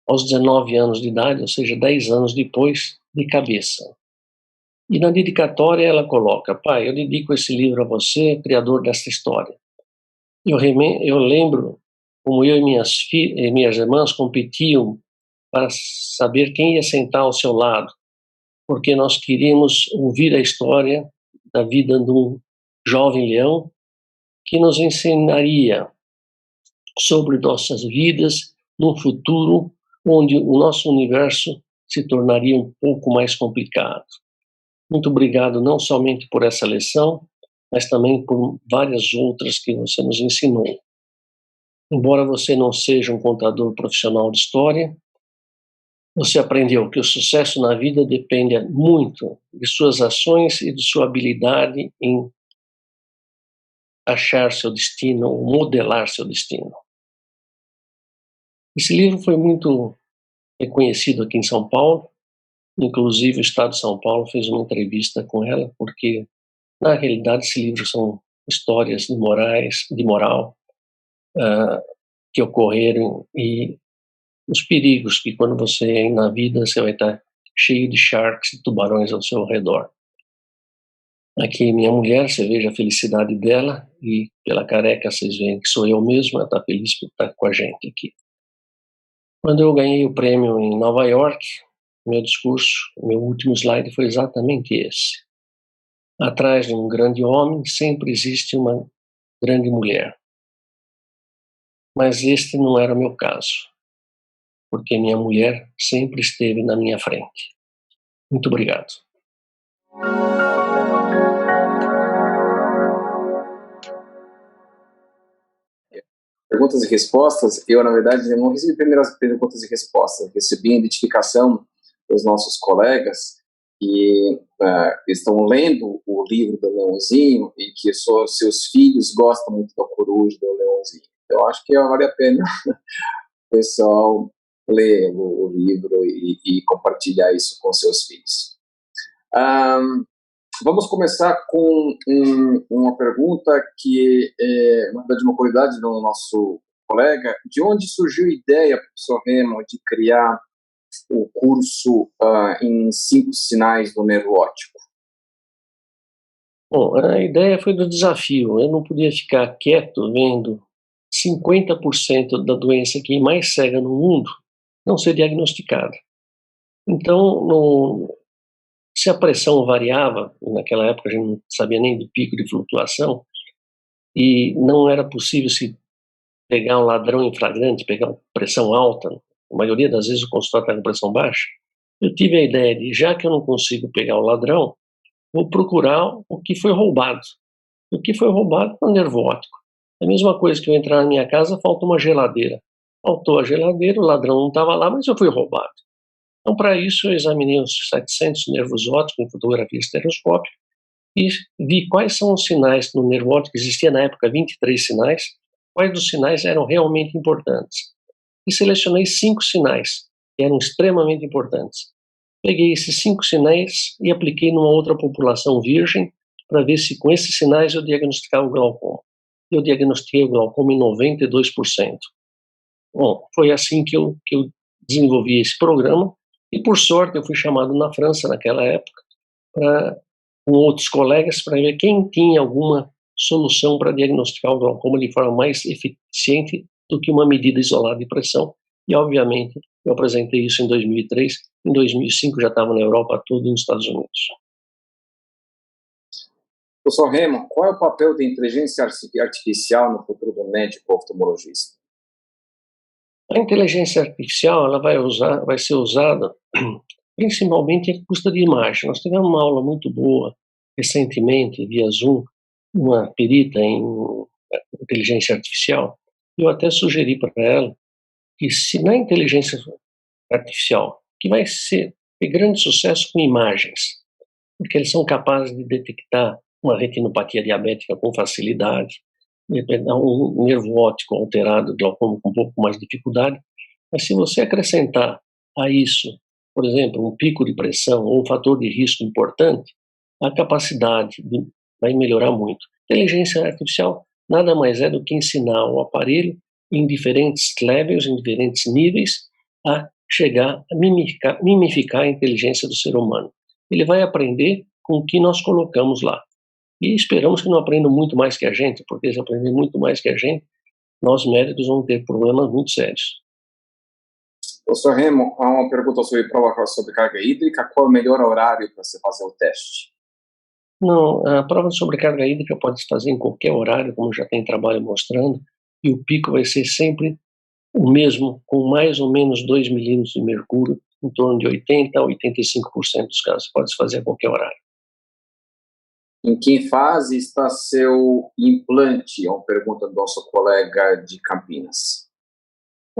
aos 19 anos de idade, ou seja, 10 anos depois, de cabeça. E na dedicatória ela coloca: pai, eu dedico esse livro a você, criador dessa história. Eu lembro como eu e minhas irmãs competiam para saber quem ia sentar ao seu lado, porque nós queríamos ouvir a história da vida de um jovem leão que nos ensinaria sobre nossas vidas num futuro onde o nosso universo se tornaria um pouco mais complicado. Muito obrigado não somente por essa lição, mas também por várias outras que você nos ensinou. Embora você não seja um contador profissional de história, você aprendeu que o sucesso na vida depende muito de suas ações e de sua habilidade em achar seu destino, ou modelar seu destino. Esse livro foi muito reconhecido aqui em São Paulo, inclusive o Estado de São Paulo fez uma entrevista com ela, porque na realidade esse livro são histórias de moral que ocorreram e os perigos que quando você na vida você vai estar cheio de sharks e tubarões ao seu redor. Aqui minha mulher, você veja a felicidade dela e pela careca vocês veem que sou eu mesmo, ela está feliz por estar com a gente aqui. Quando eu ganhei o prêmio em Nova York, meu discurso, meu último slide foi exatamente esse. Atrás de um grande homem sempre existe uma grande mulher. Mas este não era o meu caso, porque minha mulher sempre esteve na minha frente. Muito obrigado. Perguntas e respostas. Eu, na verdade, não recebi primeiras perguntas e respostas, recebi a identificação dos nossos colegas que estão lendo o livro do Leãozinho e que seus filhos gostam muito da coruja do Leãozinho. Eu acho que vale a pena o pessoal ler o livro e compartilhar isso com seus filhos. Vamos começar com uma pergunta que é uma curiosidade do nosso colega. De onde surgiu a ideia, professor Remo, de criar o curso em 5 sinais do nervo óptico? Bom, a ideia foi do desafio. Eu não podia ficar quieto vendo 50% da doença que mais cega no mundo não ser diagnosticada. Então, se a pressão variava, naquela época a gente não sabia nem do pico de flutuação, e não era possível se pegar um ladrão em flagrante, pegar pressão alta, a maioria das vezes o consultório está com pressão baixa, eu tive a ideia de, já que eu não consigo pegar o ladrão, vou procurar o que foi roubado. O que foi roubado é um nervo óptico. É a mesma coisa que eu entrar na minha casa, falta uma geladeira. Faltou a geladeira, o ladrão não estava lá, mas eu fui roubado. Então, para isso, eu examinei os 700 nervos ópticos em fotografia estereoscópica e vi quais são os sinais no nervo óptico. Existia na época 23 sinais, quais dos sinais eram realmente importantes. E selecionei 5 sinais que eram extremamente importantes. Peguei esses 5 sinais e apliquei numa outra população virgem para ver se com esses sinais eu diagnosticava o glaucoma. Eu diagnostiquei o glaucoma em 92%. Bom, foi assim que eu desenvolvi esse programa e, por sorte, eu fui chamado na França naquela época com outros colegas para ver quem tinha alguma solução para diagnosticar o glaucoma de forma mais eficiente do que uma medida isolada de pressão. E, obviamente, eu apresentei isso em 2003. Em 2005 já estava na Europa toda e nos Estados Unidos. Professor Remo, qual é o papel da inteligência artificial no futuro do médico oftalmologista? A inteligência artificial ela vai ser usada principalmente em custa de imagem. Nós tivemos uma aula muito boa recentemente, via Zoom, uma perita em inteligência artificial. Eu até sugeri para ela que se na inteligência artificial, que vai ter grande sucesso com imagens, porque eles são capazes de detectar uma retinopatia diabética com facilidade, um nervo óptico alterado, glaucoma com um pouco mais de dificuldade, mas se você acrescentar a isso, por exemplo, um pico de pressão ou um fator de risco importante, a capacidade vai melhorar muito. Inteligência artificial nada mais é do que ensinar o aparelho em diferentes levels, em diferentes níveis, a chegar a mimificar a inteligência do ser humano. Ele vai aprender com o que nós colocamos lá. E esperamos que não aprendam muito mais que a gente, porque se aprender muito mais que a gente, nós médicos vamos ter problemas muito sérios. Professor Remo, há uma pergunta sobre prova sobre carga hídrica. Qual é o melhor horário para você fazer o teste? Não, a prova de sobrecarga hídrica pode se fazer em qualquer horário, como já tem trabalho mostrando, e o pico vai ser sempre o mesmo, com mais ou menos 2 milímetros de mercúrio, em torno de 80% a 85% dos casos. Pode se fazer a qualquer horário. Em que fase está seu implante? É uma pergunta do nosso colega de Campinas.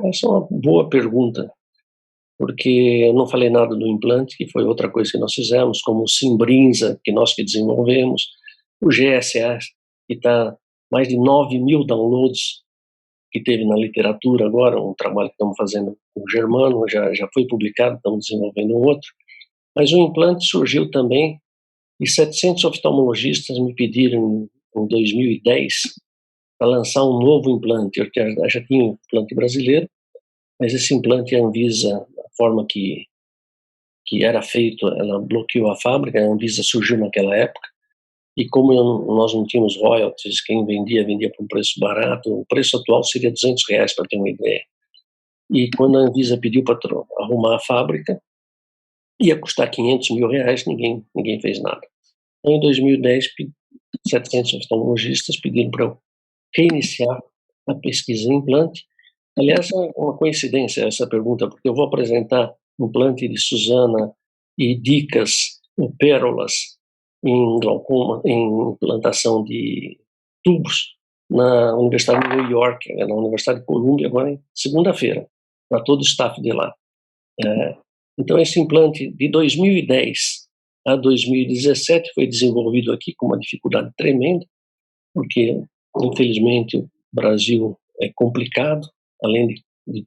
Essa é uma boa pergunta, porque eu não falei nada do implante, que foi outra coisa que nós fizemos, como o Simbrinza, que nós que desenvolvemos, o GSA, que está mais de 9 mil downloads, que teve na literatura agora, um trabalho que estamos fazendo com o Germano, já foi publicado, estamos desenvolvendo um outro. Mas o implante surgiu também, e 700 oftalmologistas me pediram em 2010 para lançar um novo implante. Eu já tinha um implante brasileiro, mas esse implante a Anvisa, a forma que era feito, ela bloqueou a fábrica, a Anvisa surgiu naquela época, e como nós não tínhamos royalties, quem vendia por um preço barato, o preço atual seria R$200, para ter uma ideia. E quando a Anvisa pediu para arrumar a fábrica, ia custar R$500 mil, ninguém fez nada. Então, em 2010, 700 oftalmologistas pediram para eu reiniciar a pesquisa em implante. Aliás, é uma coincidência essa pergunta, porque eu vou apresentar um implante de Suzana e dicas ou pérolas em glaucoma, em implantação de tubos na Universidade de New York, na Universidade de Columbia, agora em segunda-feira, para todo o staff de lá. Então, esse implante de 2010 a 2017 foi desenvolvido aqui com uma dificuldade tremenda, porque, infelizmente, o Brasil é complicado, além de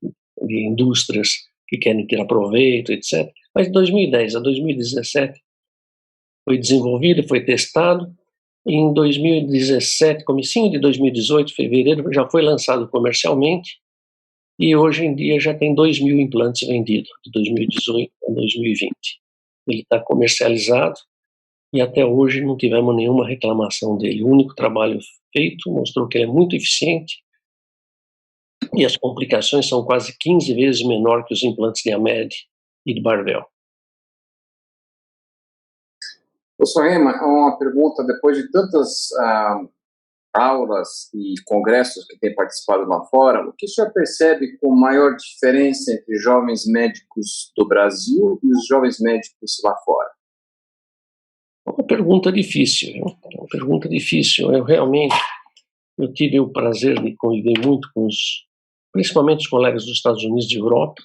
indústrias que querem tirar proveito, etc. Mas de 2010 a 2017 foi desenvolvido, foi testado. Em 2017, comecinho de 2018, fevereiro, já foi lançado comercialmente e hoje em dia já tem 2 mil implantes vendidos, de 2018 a 2020. Ele está comercializado e até hoje não tivemos nenhuma reclamação dele. O único trabalho feito mostrou que ele é muito eficiente e as complicações são quase 15 vezes menor que os implantes de Amed e de Barbel. Professor Remo, uma pergunta, depois de tantas aulas e congressos que tem participado lá fora, o que o senhor percebe com maior diferença entre jovens médicos do Brasil e os jovens médicos lá fora? É uma pergunta difícil, viu? É uma pergunta difícil. Eu tive o prazer de conviver muito com principalmente os colegas dos Estados Unidos e de Europa.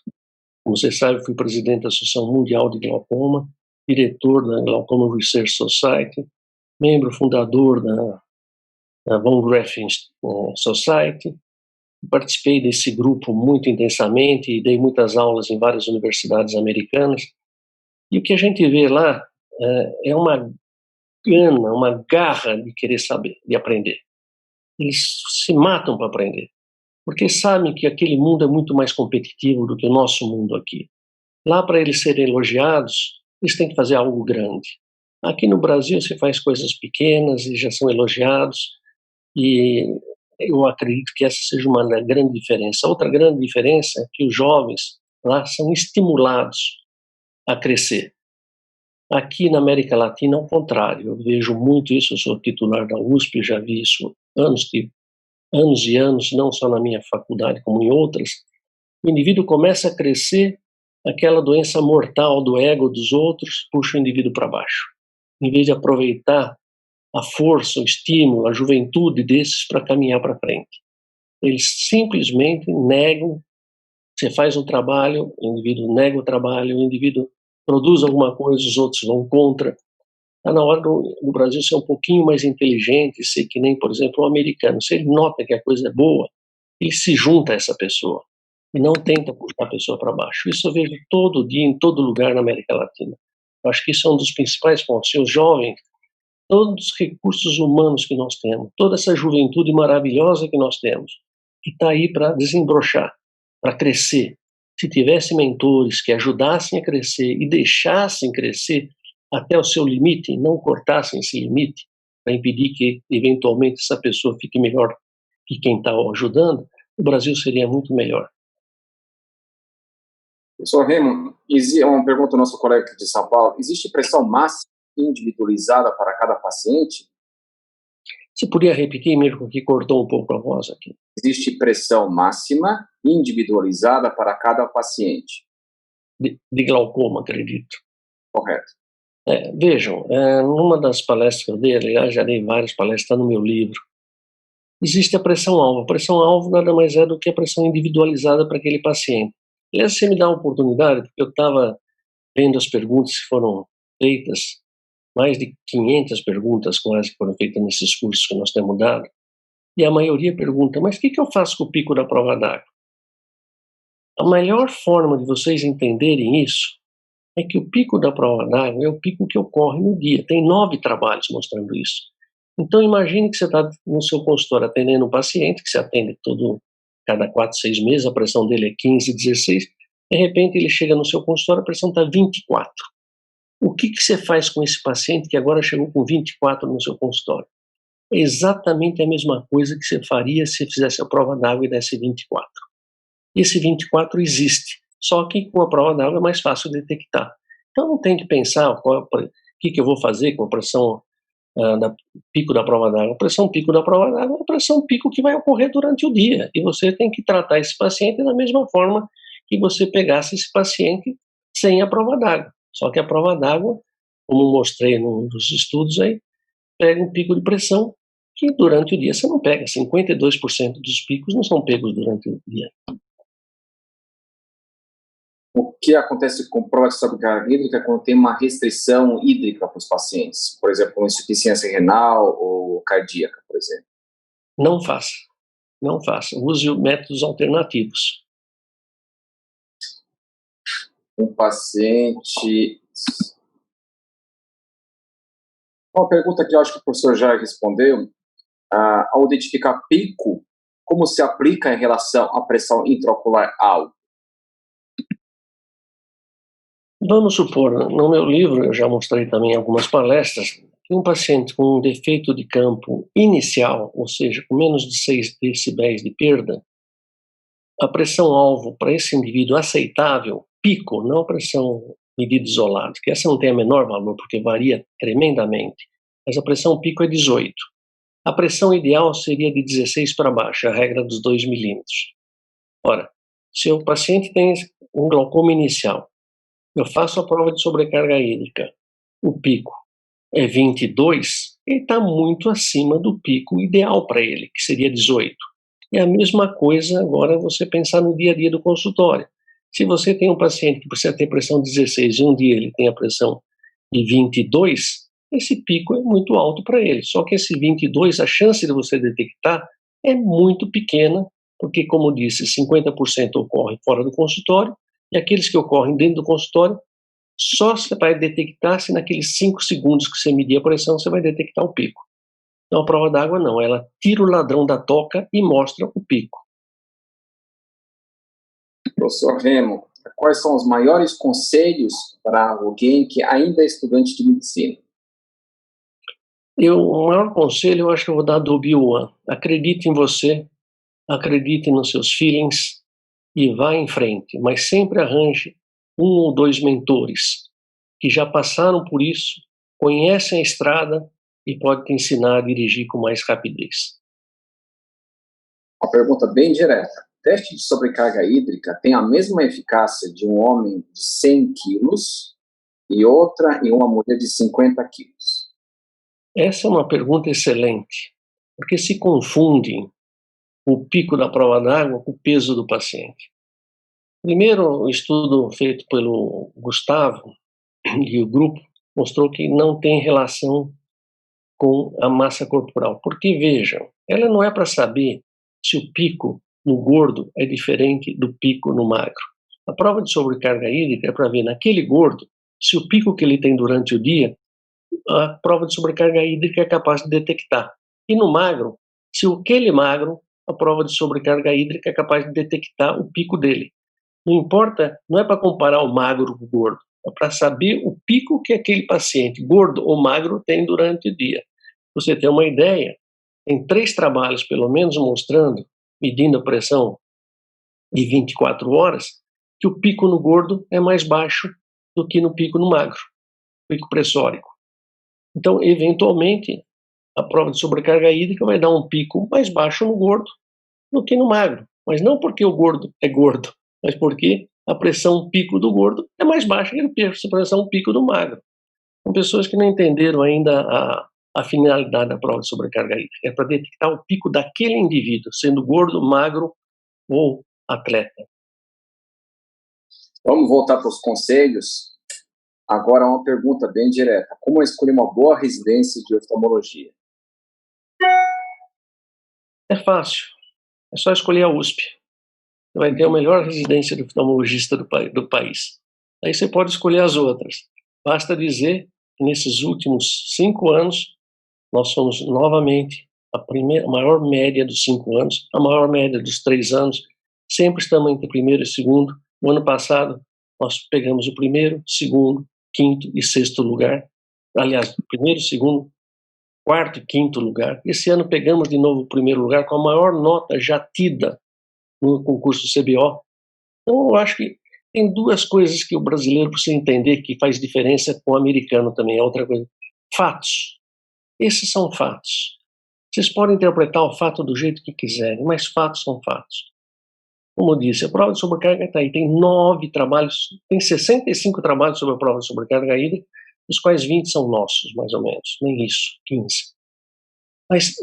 Como você sabe, fui presidente da Associação Mundial de Glaucoma, diretor da Glaucoma Research Society, membro fundador da Von Graff Society. Participei desse grupo muito intensamente e dei muitas aulas em várias universidades americanas. E o que a gente vê lá é uma gana, uma garra de querer saber, de aprender. Eles se matam para aprender, porque sabem que aquele mundo é muito mais competitivo do que o nosso mundo aqui. Lá, para eles serem elogiados, eles têm que fazer algo grande. Aqui no Brasil, você faz coisas pequenas e já são elogiados, e eu acredito que essa seja uma grande diferença. Outra grande diferença é que os jovens lá são estimulados a crescer. Aqui na América Latina, ao contrário, eu vejo muito isso, eu sou titular da USP, já vi isso anos e anos, não só na minha faculdade, como em outras. O indivíduo começa a crescer, aquela doença mortal do ego dos outros puxa o indivíduo para baixo, em vez de aproveitar a força, o estímulo, a juventude desses para caminhar para frente. Eles simplesmente negam. Você faz um trabalho, o indivíduo nega o trabalho, o indivíduo produz alguma coisa, os outros vão contra. Está na hora do Brasil ser um pouquinho mais inteligente, ser que nem, por exemplo, o americano. Se ele nota que a coisa é boa, ele se junta a essa pessoa e não tenta puxar a pessoa para baixo. Isso eu vejo todo dia, em todo lugar na América Latina. Eu acho que isso é um dos principais pontos. Os jovens, todos os recursos humanos que nós temos, toda essa juventude maravilhosa que nós temos, que está aí para desembrochar, para crescer. Se tivesse mentores que ajudassem a crescer e deixassem crescer até o seu limite, não cortassem esse limite para impedir que, eventualmente, essa pessoa fique melhor que quem está ajudando, o Brasil seria muito melhor. Professor Raymond, uma pergunta do nosso colega de São Paulo. Existe pressão máxima individualizada para cada paciente? Você podia repetir, mesmo que cortou um pouco a voz aqui? Existe pressão máxima individualizada para cada paciente? De glaucoma, acredito. Correto. Vejam, numa das palestras que eu dei, aliás, já dei várias palestras, está no meu livro, existe a pressão-alvo. A pressão-alvo nada mais é do que a pressão individualizada para aquele paciente. Aliás, você me dá uma oportunidade, porque eu estava vendo as perguntas que foram feitas, mais de 500 perguntas quase que foram feitas nesses cursos que nós temos dado, e a maioria pergunta, mas o que eu faço com o pico da prova d'água? A melhor forma de vocês entenderem isso é que o pico da prova d'água é o pico que ocorre no dia. Tem 9 trabalhos mostrando isso. Então, imagine que você está no seu consultório atendendo um paciente, que se atende cada 4, 6 meses, a pressão dele é 15, 16, de repente ele chega no seu consultório, a pressão está 24. O que você faz com esse paciente que agora chegou com 24 no seu consultório? É exatamente a mesma coisa que você faria se fizesse a prova d'água e desse 24. Esse 24 existe, só que com a prova d'água é mais fácil detectar. Então não tem que pensar o que eu vou fazer com a pressão pico da prova d'água. A pressão pico da prova d'água é a pressão pico que vai ocorrer durante o dia. E você tem que tratar esse paciente da mesma forma que você pegasse esse paciente sem a prova d'água. Só que a prova d'água, como mostrei num dos estudos aí, pega um pico de pressão que durante o dia você não pega. 52% dos picos não são pegos durante o dia. O que acontece com prova de sobrecarga hídrica quando tem uma restrição hídrica para os pacientes? Por exemplo, insuficiência renal ou cardíaca, por exemplo. Não faça. Não faça. Use métodos alternativos. Um paciente... Uma pergunta que eu acho que o professor já respondeu. Ao identificar pico, como se aplica em relação à pressão intraocular alta? Vamos supor, no meu livro, eu já mostrei também em algumas palestras, que um paciente com um defeito de campo inicial, ou seja, com menos de 6 decibéis de perda, a pressão-alvo para esse indivíduo aceitável, pico, não a pressão medida isolada, que essa não tem a menor valor, porque varia tremendamente, mas a pressão pico é 18. A pressão ideal seria de 16 para baixo, a regra dos 2 milímetros. Ora, se o paciente tem um glaucoma inicial, eu faço a prova de sobrecarga hídrica, o pico é 22, ele está muito acima do pico ideal para ele, que seria 18. É a mesma coisa agora você pensar no dia a dia do consultório. Se você tem um paciente que precisa ter pressão 16 e um dia ele tem a pressão de 22, esse pico é muito alto para ele. Só que esse 22, a chance de você detectar é muito pequena, porque, como disse, 50% ocorre fora do consultório, e aqueles que ocorrem dentro do consultório, só você vai detectar se naqueles 5 segundos que você medir a pressão, você vai detectar o pico. Então, a prova d'água não, ela tira o ladrão da toca e mostra o pico. Professor Remo, quais são os maiores conselhos para alguém que ainda é estudante de medicina? O maior conselho, eu acho que eu vou dar do Obi-Wan. Acredite em você, acredite nos seus feelings e vá em frente, mas sempre arranje 1 ou 2 mentores que já passaram por isso, conhecem a estrada e podem te ensinar a dirigir com mais rapidez. Uma pergunta bem direta. Teste de sobrecarga hídrica tem a mesma eficácia de um homem de 100 quilos e outra em uma mulher de 50 quilos? Essa é uma pergunta excelente, porque se confundem o pico da prova d'água com o peso do paciente. Primeiro, o estudo feito pelo Gustavo e o grupo mostrou que não tem relação com a massa corporal. Porque, vejam, ela não é para saber se o pico no gordo é diferente do pico no magro. A prova de sobrecarga hídrica é para ver naquele gordo se o pico que ele tem durante o dia, a prova de sobrecarga hídrica é capaz de detectar. E no magro, se aquele magro, a prova de sobrecarga hídrica é capaz de detectar o pico dele. Não importa, não é para comparar o magro com o gordo, é para saber o pico que aquele paciente, gordo ou magro, tem durante o dia. Você tem uma ideia, tem 3 trabalhos, pelo menos, mostrando, medindo a pressão de 24 horas, que o pico no gordo é mais baixo do que no pico no magro, pico pressórico. Então, eventualmente, a prova de sobrecarga hídrica vai dar um pico mais baixo no gordo do que no magro. Mas não porque o gordo é gordo, mas porque a pressão pico do gordo é mais baixa que a pressão pico do magro. São pessoas que não entenderam ainda a finalidade da prova de sobrecarga hídrica. É para detectar o pico daquele indivíduo, sendo gordo, magro ou atleta. Vamos voltar para os conselhos. Agora uma pergunta bem direta. Como escolher uma boa residência de oftalmologia? É fácil. É só escolher a USP. Você vai ter a melhor residência de oftalmologista do país. Aí você pode escolher as outras. Basta dizer que nesses últimos 5 anos, nós somos novamente a maior média dos 5 anos, a maior média dos 3 anos. Sempre estamos entre primeiro e segundo. No ano passado, nós pegamos o primeiro, segundo, quinto e sexto lugar. Aliás, primeiro, segundo, quarto e quinto lugar. Esse ano pegamos de novo o primeiro lugar com a maior nota já tida no concurso CBO. Então, eu acho que tem 2 coisas que o brasileiro precisa entender que faz diferença com o americano também. É outra coisa. Fatos. Esses são fatos. Vocês podem interpretar o fato do jeito que quiserem, mas fatos são fatos. Como eu disse, a prova de sobrecarga está aí. Tem 9 trabalhos, tem 65 trabalhos sobre a prova de sobrecarga hídrica, dos quais 20 são nossos, mais ou menos. Nem isso, 15. Mas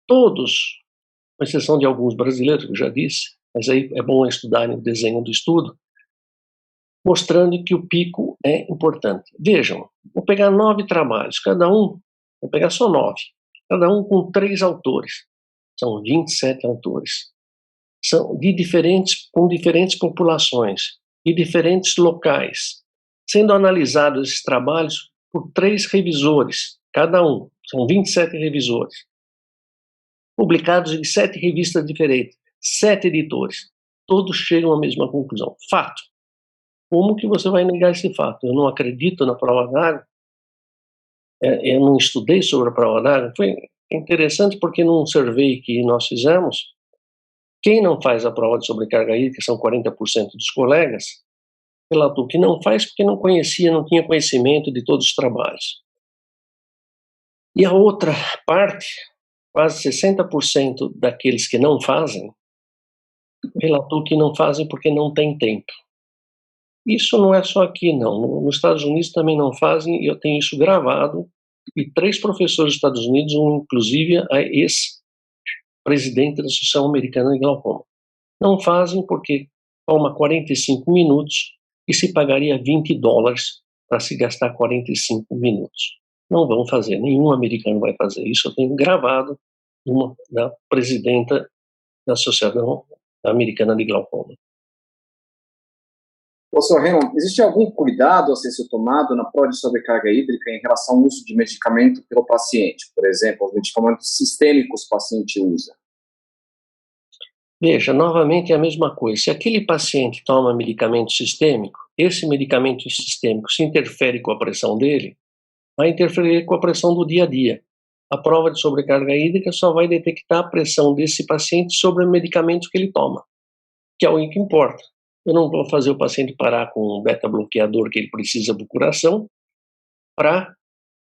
todos, com exceção de alguns brasileiros, que eu já disse, mas aí é bom estudar o desenho do estudo, mostrando que o pico é importante. Vejam, vou pegar 9 trabalhos, vou pegar só 9, cada um com 3 autores. São 27 autores. São com diferentes populações, de diferentes locais, sendo analisados esses trabalhos por 3 revisores, cada um. São 27 revisores. Publicados em 7 revistas diferentes, 7 editores. Todos chegam à mesma conclusão. Fato. Como que você vai negar esse fato? Eu não acredito na prova d'água. Eu não estudei sobre a prova d'água. Foi interessante porque num survey que nós fizemos, quem não faz a prova de sobrecarga hídrica, que são 40% dos colegas, relatou que não faz porque não conhecia, não tinha conhecimento de todos os trabalhos. E a outra parte quase 60% daqueles que não fazem relatou que não fazem porque não tem tempo. Isso não é só aqui, não. Nos Estados Unidos também não fazem, e eu tenho isso gravado, e 3 professores dos Estados Unidos, um inclusive a ex-presidente da Associação Americana de Glaucoma. Não fazem porque toma 45 minutos e se pagaria $20 para se gastar 45 minutos. Não vão fazer, nenhum americano vai fazer isso. Eu tenho gravado uma da presidenta da Associação Americana de Glaucoma. Professor Raymond, existe algum cuidado a ser tomado na prova de sobrecarga hídrica em relação ao uso de medicamento pelo paciente? Por exemplo, os medicamentos sistêmicos que o paciente usa. Veja, novamente é a mesma coisa. Se aquele paciente toma medicamento sistêmico, esse medicamento sistêmico se interfere com a pressão dele, vai interferir com a pressão do dia a dia. A prova de sobrecarga hídrica só vai detectar a pressão desse paciente sobre o medicamento que ele toma, que é o que importa. Eu não vou fazer o paciente parar com um beta-bloqueador que ele precisa do coração para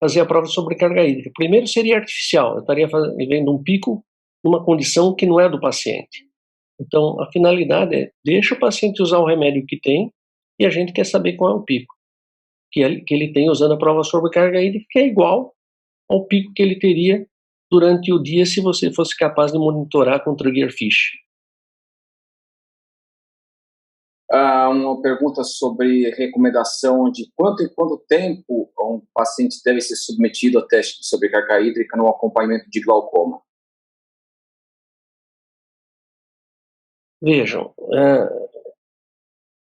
fazer a prova de sobrecarga hídrica. Primeiro seria artificial, eu estaria vendo um pico numa condição que não é do paciente. Então, a finalidade é, deixa o paciente usar o remédio que tem e a gente quer saber qual é o pico que ele tem usando a prova de sobrecarga hídrica, que é igual ao pico que ele teria durante o dia se você fosse capaz de monitorar com Triggerfish. Uma pergunta sobre recomendação de quanto em quanto tempo um paciente deve ser submetido a teste de sobrecarga hídrica no acompanhamento de glaucoma. Vejam,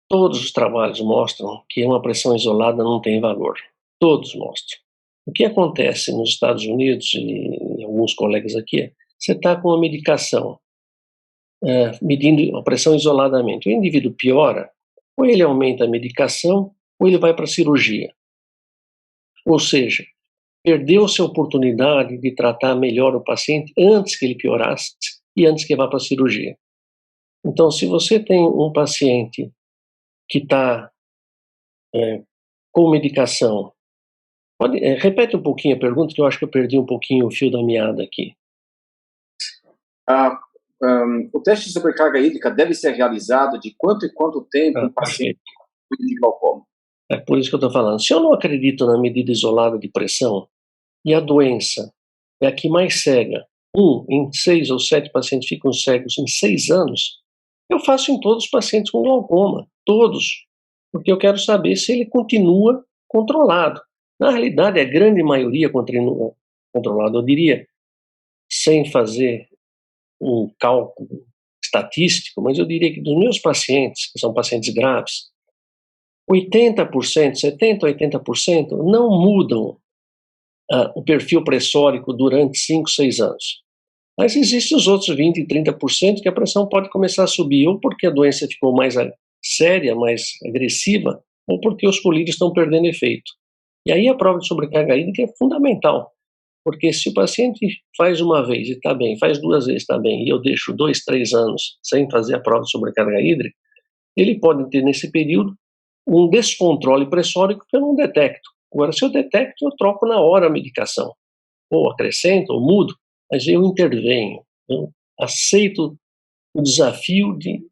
todos os trabalhos mostram que uma pressão isolada não tem valor. Todos mostram. O que acontece nos Estados Unidos e em alguns colegas aqui é, você está com uma medicação, medindo a pressão isoladamente. O indivíduo piora, ou ele aumenta a medicação, ou ele vai para a cirurgia. Ou seja, perdeu-se a oportunidade de tratar melhor o paciente antes que ele piorasse e antes que vá para a cirurgia. Então, se você tem um paciente que está com medicação, repete um pouquinho a pergunta, que eu acho que eu perdi um pouquinho o fio da meada aqui. O teste de sobrecarga hídrica deve ser realizado de quanto em quanto tempo um paciente de glaucoma? É por isso que eu estou falando. Se eu não acredito na medida isolada de pressão, e a doença é a que mais cega, em 6 ou 7 pacientes ficam cegos em 6 anos, eu faço em todos os pacientes com glaucoma, todos, porque eu quero saber se ele continua controlado. Na realidade, a grande maioria continua controlado, eu diria, sem fazer um cálculo estatístico, mas eu diria que dos meus pacientes, que são pacientes graves, 80%, 70%, 80% não mudam o perfil pressórico durante 5, 6 anos. Mas existem os outros 20% e 30% que a pressão pode começar a subir, ou porque a doença ficou mais séria, mais agressiva, ou porque os colírios estão perdendo efeito. E aí a prova de sobrecarga hídrica é fundamental, porque se o paciente faz uma vez e está bem, faz 2 vezes e está bem, e eu deixo 2, 3 anos sem fazer a prova de sobrecarga hídrica, ele pode ter nesse período um descontrole pressórico que eu não detecto. Agora, se eu detecto, eu troco na hora a medicação, ou acrescento, ou mudo, mas eu intervenho, eu aceito o desafio de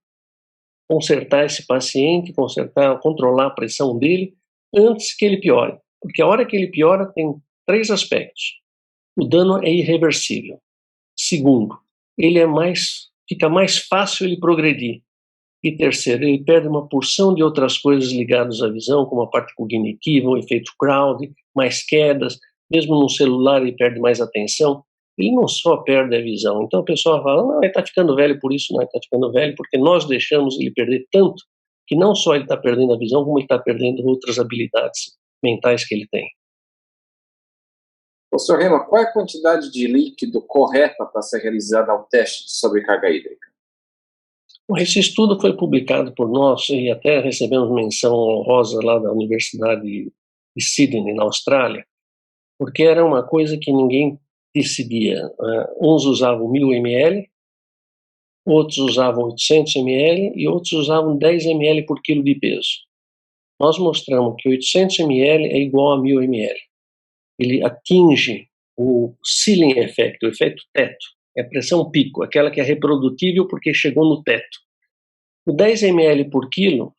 consertar esse paciente, controlar a pressão dele antes que ele piore. Porque a hora que ele piora tem 3 aspectos. O dano é irreversível. Segundo, fica mais fácil ele progredir. E terceiro, ele perde uma porção de outras coisas ligadas à visão, como a parte cognitiva, o efeito crowd, mais quedas, mesmo no celular ele perde mais atenção. Ele não só perde a visão. Então a pessoa fala, não, ele está ficando velho por isso, não, ele está ficando velho porque nós deixamos ele perder tanto que não só ele está perdendo a visão, como ele está perdendo outras habilidades mentais que ele tem. Professor Raymond, qual é a quantidade de líquido correta para ser realizada ao teste de sobrecarga hídrica? Esse estudo foi publicado por nós e até recebemos menção honrosa lá da Universidade de Sydney, na Austrália, porque era uma coisa que ninguém decidia. Uns usavam 1000 ml, outros usavam 800 ml e outros usavam 10 ml por quilo de peso. Nós mostramos que 800 ml é igual a 1000 ml. Ele atinge o ceiling effect, o efeito teto, é a pressão pico, aquela que é reprodutível porque chegou no teto. O 10 ml por quilo,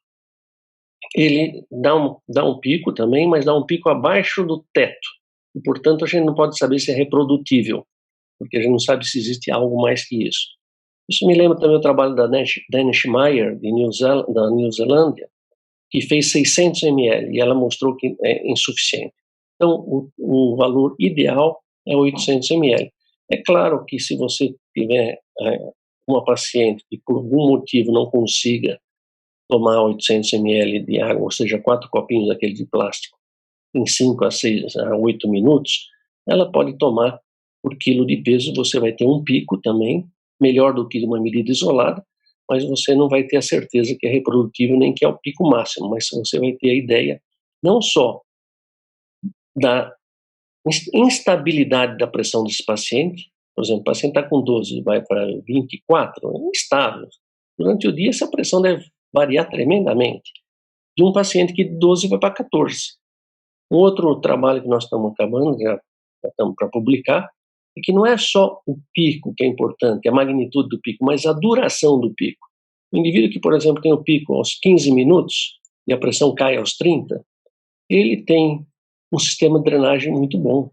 ele dá um pico também, mas dá um pico abaixo do teto. E, portanto, a gente não pode saber se é reprodutível, porque a gente não sabe se existe algo mais que isso. Isso me lembra também o trabalho da Dani Schmeier, da Nova Zelândia, que fez 600 ml, e ela mostrou que é insuficiente. Então, o valor ideal é 800 ml. É claro que se você tiver uma paciente que por algum motivo não consiga tomar 800 ml de água, ou seja, 4 copinhos daquele de plástico, em 5 a 6 a 8 minutos, ela pode tomar por quilo de peso, você vai ter um pico também, melhor do que uma medida isolada, mas você não vai ter a certeza que é reprodutível nem que é o pico máximo, mas você vai ter a ideia não só da instabilidade da pressão desse paciente, por exemplo, o paciente está com 12 vai para 24, é instável. Durante o dia essa pressão deve variar tremendamente. De um paciente que de 12 vai para 14. Um outro trabalho que nós estamos acabando, já estamos para publicar, é que não é só o pico que é importante, a magnitude do pico, mas a duração do pico. O indivíduo que, por exemplo, tem o pico aos 15 minutos e a pressão cai aos 30, ele tem um sistema de drenagem muito bom.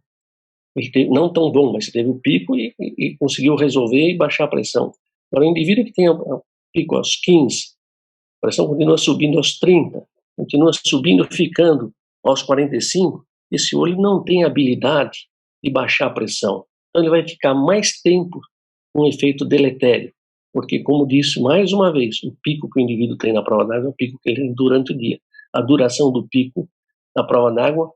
Ele teve, não tão bom, mas teve o pico e conseguiu resolver e baixar a pressão. Agora, o indivíduo que tem o pico aos 15, a pressão continua subindo aos 30, continua subindo, ficando aos 45, esse olho não tem habilidade de baixar a pressão. Então ele vai ficar mais tempo com um efeito deletério, porque, como disse mais uma vez, o pico que o indivíduo tem na prova d'água é o pico que ele tem durante o dia. A duração do pico na prova d'água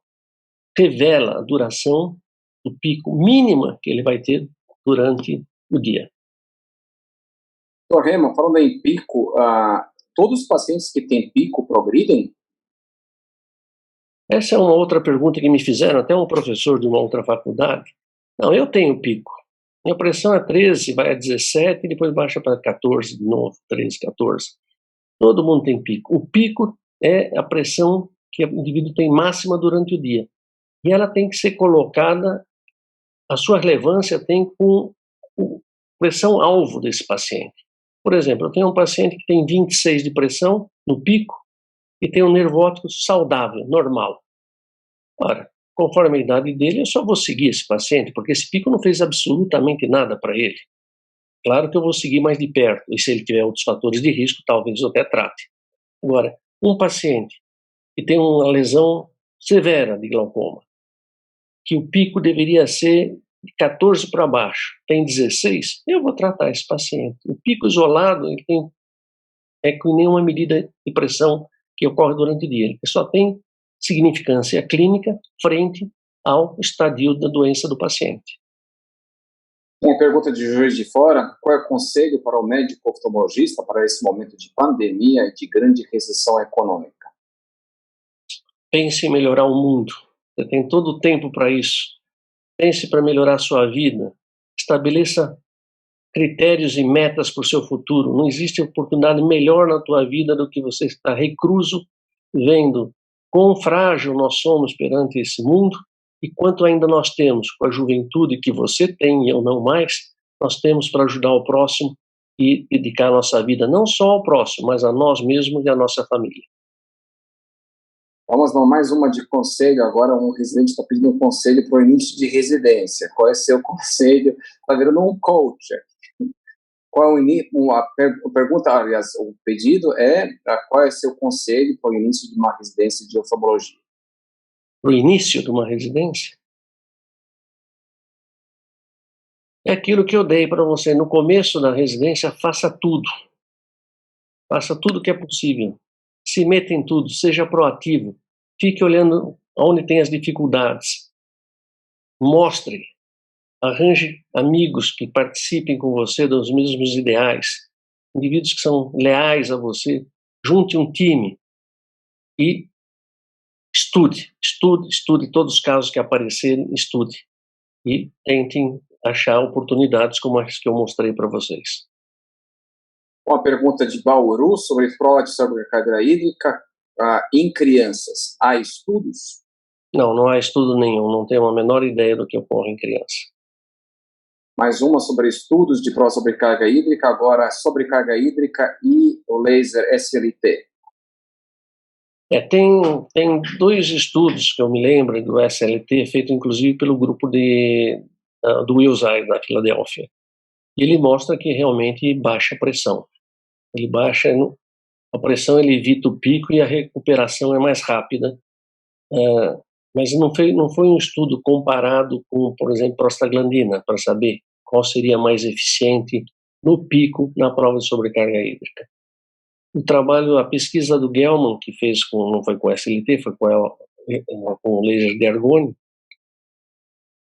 revela a duração do pico mínima que ele vai ter durante o dia. Dr. Hermann, falando em pico, todos os pacientes que têm pico progridem? Essa é uma outra pergunta que me fizeram, até um professor de uma outra faculdade. Não, eu tenho pico. Minha pressão é 13, vai a 17 e depois baixa para 14 de novo, 13, 14. Todo mundo tem pico. O pico é a pressão que o indivíduo tem máxima durante o dia. E ela tem que ser colocada, a sua relevância tem com a pressão-alvo desse paciente. Por exemplo, eu tenho um paciente que tem 26 de pressão no pico e tem um nervo óptico saudável, normal. Ora, conforme a idade dele, eu só vou seguir esse paciente, porque esse pico não fez absolutamente nada para ele. Claro que eu vou seguir mais de perto, e se ele tiver outros fatores de risco, talvez eu até trate. Agora, um paciente que tem uma lesão severa de glaucoma, que o pico deveria ser de 14 para baixo, tem 16, eu vou tratar esse paciente. O pico isolado, ele tem com nenhuma medida de pressão que ocorre durante o dia. Ele só tem significância clínica frente ao estadio da doença do paciente. Uma pergunta de Juiz de Fora: qual é o conselho para o médico oftalmologista para esse momento de pandemia e de grande recessão econômica? Pense em melhorar o mundo. Você tem todo o tempo para isso. Pense para melhorar a sua vida. Estabeleça critérios e metas para o seu futuro. Não existe oportunidade melhor na tua vida do que você estar recluso, vendo quão frágil nós somos perante esse mundo e quanto ainda nós temos com a juventude que você tem e eu não mais, nós temos para ajudar o próximo e dedicar a nossa vida não só ao próximo, mas a nós mesmos e a nossa família. Vamos a mais uma de conselho. Agora um residente está pedindo um conselho para o início de residência. Qual é seu conselho? Está virando um coach. Qual é o início? A pergunta, aliás, o pedido é qual é seu conselho para o início de uma residência de oftalmologia? O início de uma residência? É aquilo que eu dei para você. No começo da residência, faça tudo. Faça tudo que é possível. Se meta em tudo, seja proativo. Fique olhando onde tem as dificuldades. Mostre. Arranje amigos que participem com você dos mesmos ideais. Indivíduos que são leais a você. Junte um time. E estude todos os casos que aparecerem, estude. E tentem achar oportunidades como as que eu mostrei para vocês. Uma pergunta de Bauru sobre fraude sobre a cadeira hídrica em crianças. Há estudos? Não, não há estudo nenhum, não tenho a menor ideia do que ocorre em criança. Mais uma sobre estudos de prova sobrecarga hídrica, agora sobrecarga hídrica e o laser SLT. Tem 2 estudos que eu me lembro do SLT, feito inclusive pelo grupo do Wilshire, da Filadélfia. E ele mostra que realmente baixa a pressão. Ele baixa a pressão, ele evita o pico e a recuperação é mais rápida. Mas não foi um estudo comparado com, por exemplo, prostaglandina, para saber qual seria mais eficiente no pico na prova de sobrecarga hídrica. A pesquisa do Gelman, que fez não foi com o SLT, foi com o laser de argônio,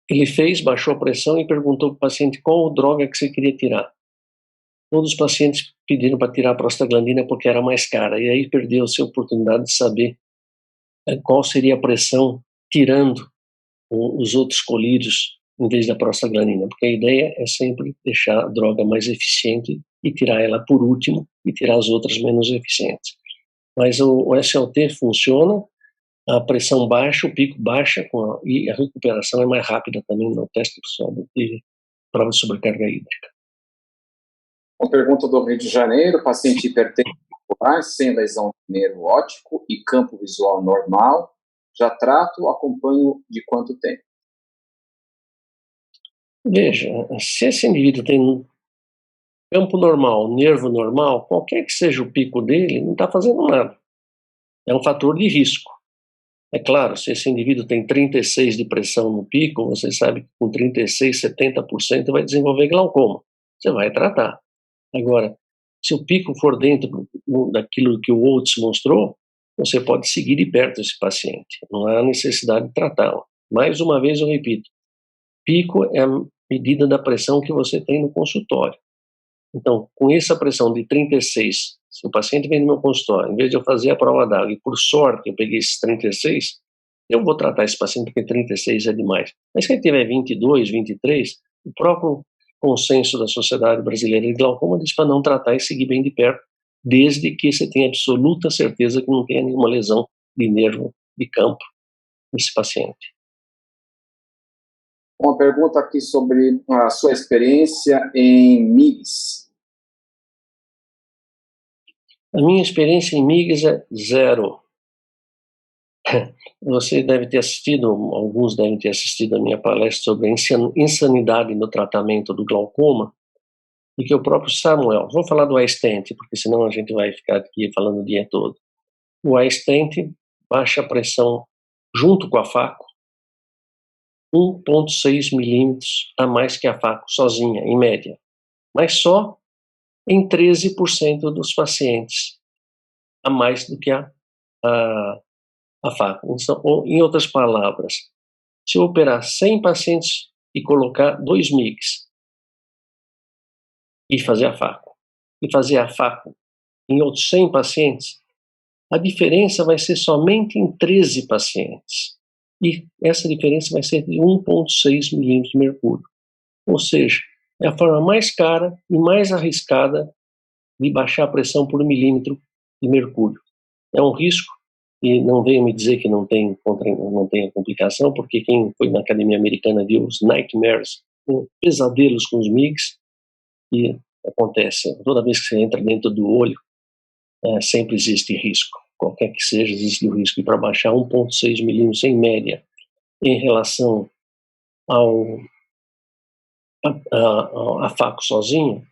ele baixou a pressão e perguntou para o paciente qual droga que você queria tirar. Todos os pacientes pediram para tirar a prostaglandina porque era mais cara, e aí perdeu-se a oportunidade de saber qual seria a pressão tirando os outros colírios em vez da prostaglandina, porque a ideia é sempre deixar a droga mais eficiente e tirar ela por último e tirar as outras menos eficientes. Mas o SLT funciona, a pressão baixa, o pico baixa e a recuperação é mais rápida também no teste de prova de sobrecarga hídrica. Uma pergunta do Rio de Janeiro: paciente hipertenso muscular sem lesão de nervo óptico e campo visual normal, já trato, acompanho de quanto tempo? Veja, se esse indivíduo tem campo normal, nervo normal, qualquer que seja o pico dele, não está fazendo nada. É um fator de risco. É claro, se esse indivíduo tem 36 de pressão no pico, você sabe que com 36, 70% vai desenvolver glaucoma. Você vai tratar. Agora, se o pico for dentro daquilo que o Oates mostrou, você pode seguir de perto esse paciente. Não há necessidade de tratá-lo. Mais uma vez eu repito, pico é a medida da pressão que você tem no consultório. Então, com essa pressão de 36, se o paciente vem no meu consultório, em vez de eu fazer a prova d'água, e por sorte eu peguei esses 36, eu vou tratar esse paciente porque 36 é demais. Mas se ele tiver 22, 23, o próprio consenso da Sociedade Brasileira de Glaucoma diz para não tratar e seguir bem de perto, desde que você tenha absoluta certeza que não tenha nenhuma lesão de nervo de campo nesse paciente. Uma pergunta aqui sobre a sua experiência em MIGS. A minha experiência em MIGS é 0. Você deve ter assistido, alguns devem ter assistido a minha palestra sobre a insanidade no tratamento do glaucoma, e que o próprio Samuel, vou falar do iStent, porque senão a gente vai ficar aqui falando o dia todo. O iStent baixa a pressão junto com a FACO, 1,6 milímetros a mais que a FACO sozinha, em média, mas só em 13% dos pacientes, a mais do que a FACO. Então, ou, em outras palavras, se eu operar 100 pacientes e colocar 2 MIGs e fazer a FACO em outros 100 pacientes, a diferença vai ser somente em 13 pacientes. E essa diferença vai ser de 1,6 milímetros de mercúrio. Ou seja, é a forma mais cara e mais arriscada de baixar a pressão por milímetro de mercúrio. É um risco, e não venham me dizer que não tem complicação, porque quem foi na Academia Americana viu os nightmares, pesadelos com os MIGs, e acontece, toda vez que você entra dentro do olho, sempre existe risco. Qualquer que seja, existe o risco. E para baixar 1,6 milímetros em média em relação a FACO sozinho,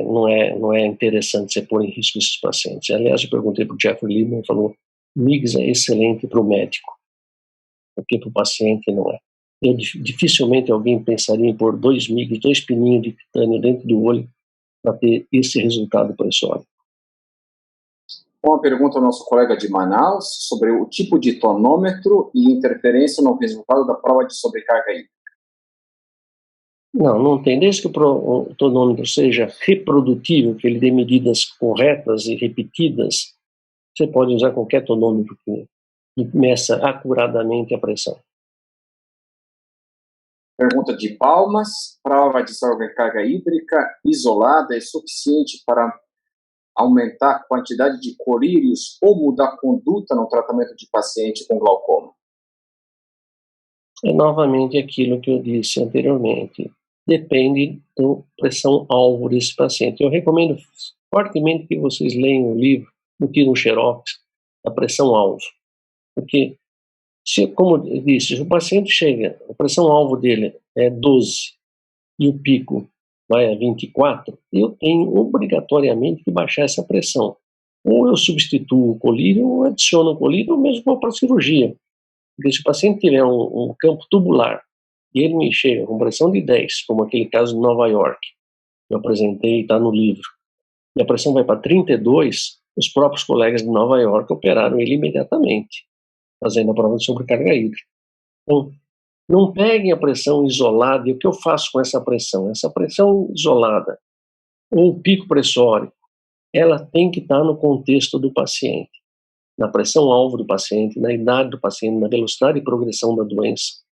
não é interessante você pôr em risco esses pacientes. Aliás, eu perguntei para o Jeffrey Lieberman e falou: MIGS é excelente para o médico, porque para o paciente não é. Dificilmente alguém pensaria em pôr 2 MIGs, 2 pininhos de titânio dentro do olho para ter esse resultado pressórico. Uma pergunta ao nosso colega de Manaus sobre o tipo de tonômetro e interferência no resultado da prova de sobrecarga hídrica. Não tem. Desde que o tonômetro seja reprodutível, que ele dê medidas corretas e repetidas, você pode usar qualquer tonômetro que meça acuradamente a pressão. Pergunta de Palmas: prova de sobrecarga hídrica isolada é suficiente para aumentar a quantidade de colírios ou mudar a conduta no tratamento de paciente com glaucoma? É novamente aquilo que eu disse anteriormente. Depende da pressão-alvo desse paciente. Eu recomendo fortemente que vocês leiam o livro, não tiram um xerox, da pressão-alvo. Porque, como eu disse, se o paciente chega, a pressão-alvo dele é 12 e o pico vai a 24, eu tenho obrigatoriamente que baixar essa pressão. Ou eu substituo o colírio, ou adiciono o colírio, ou mesmo vou para a cirurgia. Porque se o paciente tiver um campo tubular e ele me chega com pressão de 10, como aquele caso de Nova York, que eu apresentei, está no livro, e a pressão vai para 32, os próprios colegas de Nova York operaram ele imediatamente, fazendo a prova de sobrecarga hídrica. Então, não peguem a pressão isolada. E o que eu faço com essa pressão? Essa pressão isolada, ou o pico pressórico, ela tem que estar no contexto do paciente, na pressão-alvo do paciente, na idade do paciente, na velocidade de progressão da doença,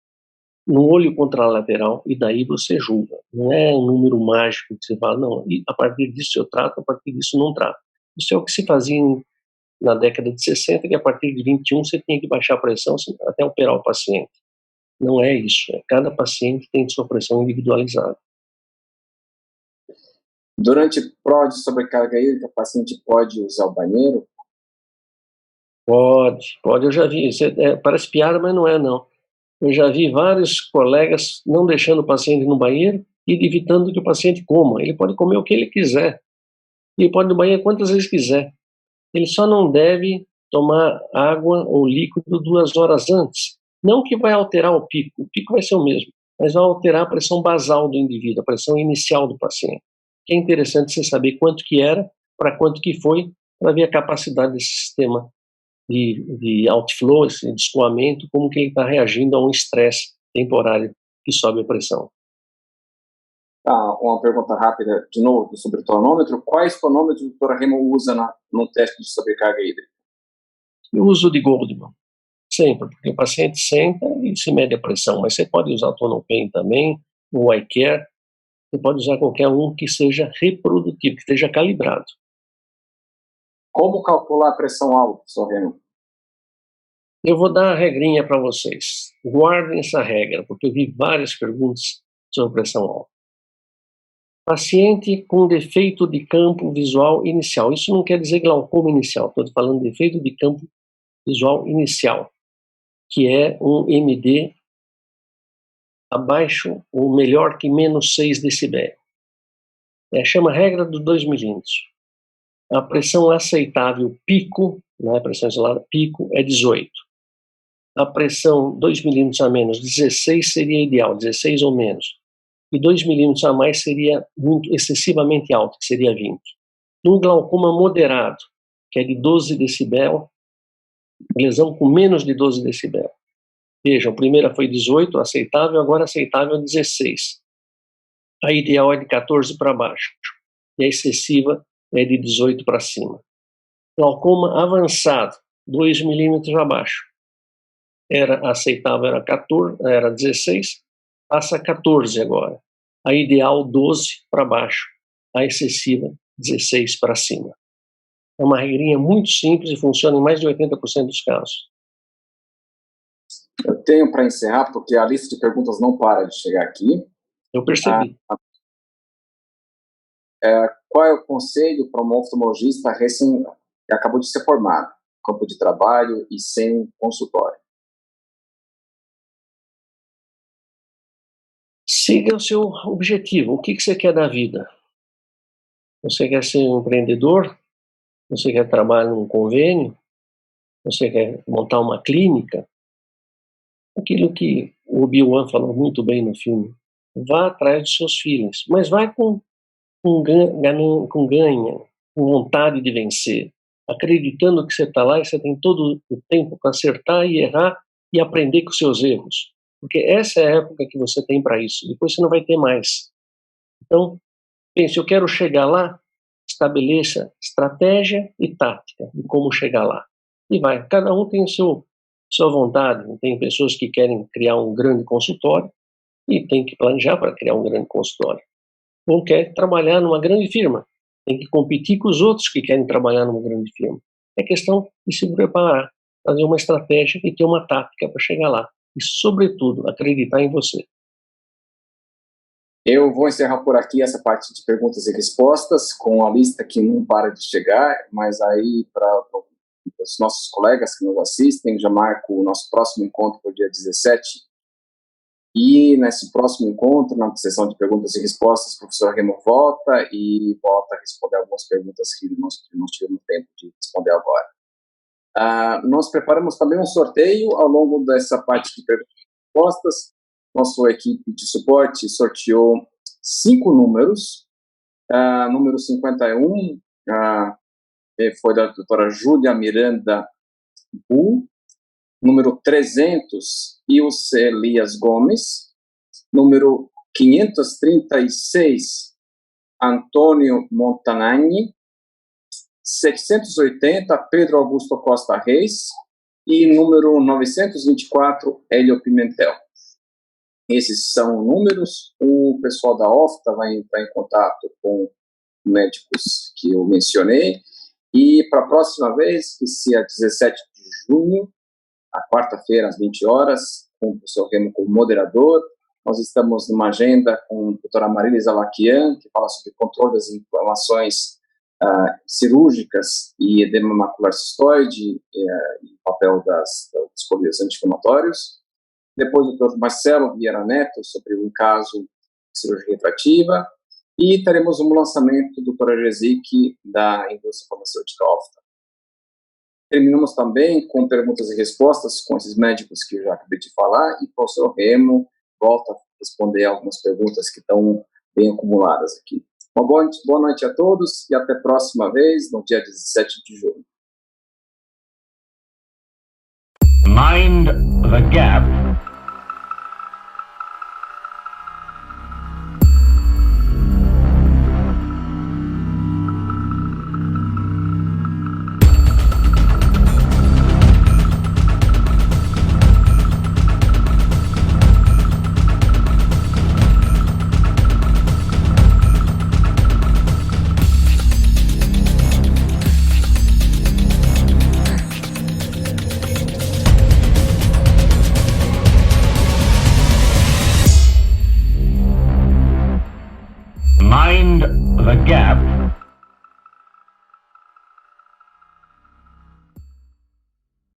no olho contralateral, e daí você julga. Não é um número mágico que você fala, não, e a partir disso eu trato, a partir disso não trato. Isso é o que se fazia na década de 60, que a partir de 21 você tinha que baixar a pressão até operar o paciente. Não é isso. Cada paciente tem sua pressão individualizada. Durante prova de sobrecarga hídrica, o paciente pode usar o banheiro? Pode. Eu já vi. Parece piada, mas não é, não. Eu já vi vários colegas não deixando o paciente no banheiro e evitando que o paciente coma. Ele pode comer o que ele quiser. Ele pode ir no banheiro quantas vezes quiser. Ele só não deve tomar água ou líquido 2 horas antes. Não que vai alterar o pico vai ser o mesmo, mas vai alterar a pressão basal do indivíduo, a pressão inicial do paciente. Que é interessante você saber quanto que era, para quanto que foi, para ver a capacidade desse sistema de outflow, esse de escoamento, como que ele está reagindo a um estresse temporário que sobe a pressão. Uma pergunta rápida, de novo, sobre o tonômetro. Quais tonômetros a doutora Remo usa no teste de sobrecarga hídrica? Eu uso o de Goldman, sempre, porque o paciente senta e se mede a pressão, mas você pode usar o Tonopen também, o iCare, você pode usar qualquer um que seja reprodutivo, que esteja calibrado. Como calcular a pressão-alvo, professor Remo? Eu vou dar a regrinha para vocês. Guardem essa regra, porque eu vi várias perguntas sobre pressão-alvo. Paciente com defeito de campo visual inicial. Isso não quer dizer glaucoma inicial, estou falando de defeito de campo visual inicial, que é um MD abaixo ou melhor que menos 6 decibéis. Chama regra dos 2 milímetros. A pressão aceitável pico, não é pressão isolada, pico é 18. A pressão 2 milímetros a menos, 16 seria ideal, 16 ou menos. E 2 milímetros a mais seria muito excessivamente alto, que seria 20. Num glaucoma moderado, que é de 12 decibel, lesão com menos de 12 decibel. Veja, a primeira foi 18, aceitável, agora aceitável 16. A ideal é de 14 para baixo. E a excessiva é de 18 para cima. Glaucoma avançado, 2 milímetros abaixo. Era aceitável, era 16, passa a 14 agora. A ideal 12 para baixo, a excessiva 16 para cima. É uma regrinha muito simples e funciona em mais de 80% dos casos. Eu tenho para encerrar, porque a lista de perguntas não para de chegar aqui. Eu percebi. Qual é o conselho para um oftalmologista que acabou de ser formado, campo de trabalho e sem consultório? Siga o seu objetivo. O que você quer da vida? Você quer ser um empreendedor? Você quer trabalhar num convênio? Você quer montar uma clínica? Aquilo que o Obi-Wan falou muito bem no filme. Vá atrás dos seus feelings, mas vai com ganho, com vontade de vencer, acreditando que você está lá e você tem todo o tempo para acertar e errar e aprender com os seus erros. Porque essa é a época que você tem para isso. Depois você não vai ter mais. Então, pense, eu quero chegar lá, estabeleça estratégia e tática de como chegar lá. E vai. Cada um tem sua vontade. Tem pessoas que querem criar um grande consultório e tem que planejar para criar um grande consultório. Ou quer trabalhar numa grande firma. Tem que competir com os outros que querem trabalhar numa grande firma. É questão de se preparar, fazer uma estratégia e ter uma tática para chegar lá. e, sobretudo, acreditar em você. Eu vou encerrar por aqui essa parte de perguntas e respostas, com a lista que não para de chegar, mas aí para os nossos colegas que nos assistem, já marco o nosso próximo encontro para o dia 17, e nesse próximo encontro, na sessão de perguntas e respostas, o professor Remo volta a responder algumas perguntas que nós tivemos tempo de responder agora. Nós preparamos também um sorteio ao longo dessa parte de perguntas e respostas. Nossa equipe de suporte sorteou 5 números. Número 51 foi da doutora Júlia Miranda Bull. Número 300, Ilse Elias Gomes. Número 536, Antônio Montanagni. 780, Pedro Augusto Costa Reis. E número 924, Hélio Pimentel. Esses são números. O pessoal da OFTA vai entrar em contato com médicos que eu mencionei. E para a próxima vez, que se é 17 de junho, a quarta-feira, às 20 horas, com o professor Remo como moderador. Nós estamos numa agenda com a doutora Marília Zalakian, que fala sobre controle das inflamações cirúrgicas e edema macular cistoide, e o papel dos colírios anti-inflamatórios. Depois o doutor Marcelo Vieira Neto, sobre um caso de cirurgia refrativa. E teremos um lançamento do Dr. Jezik, da indústria farmacêutica OFTA. Terminamos também com perguntas e respostas com esses médicos que eu já acabei de falar, e o professor Remo volta a responder algumas perguntas que estão bem acumuladas aqui. Uma boa noite a todos e até a próxima vez, no dia 17 de junho. Mind the gap. Mind the gap.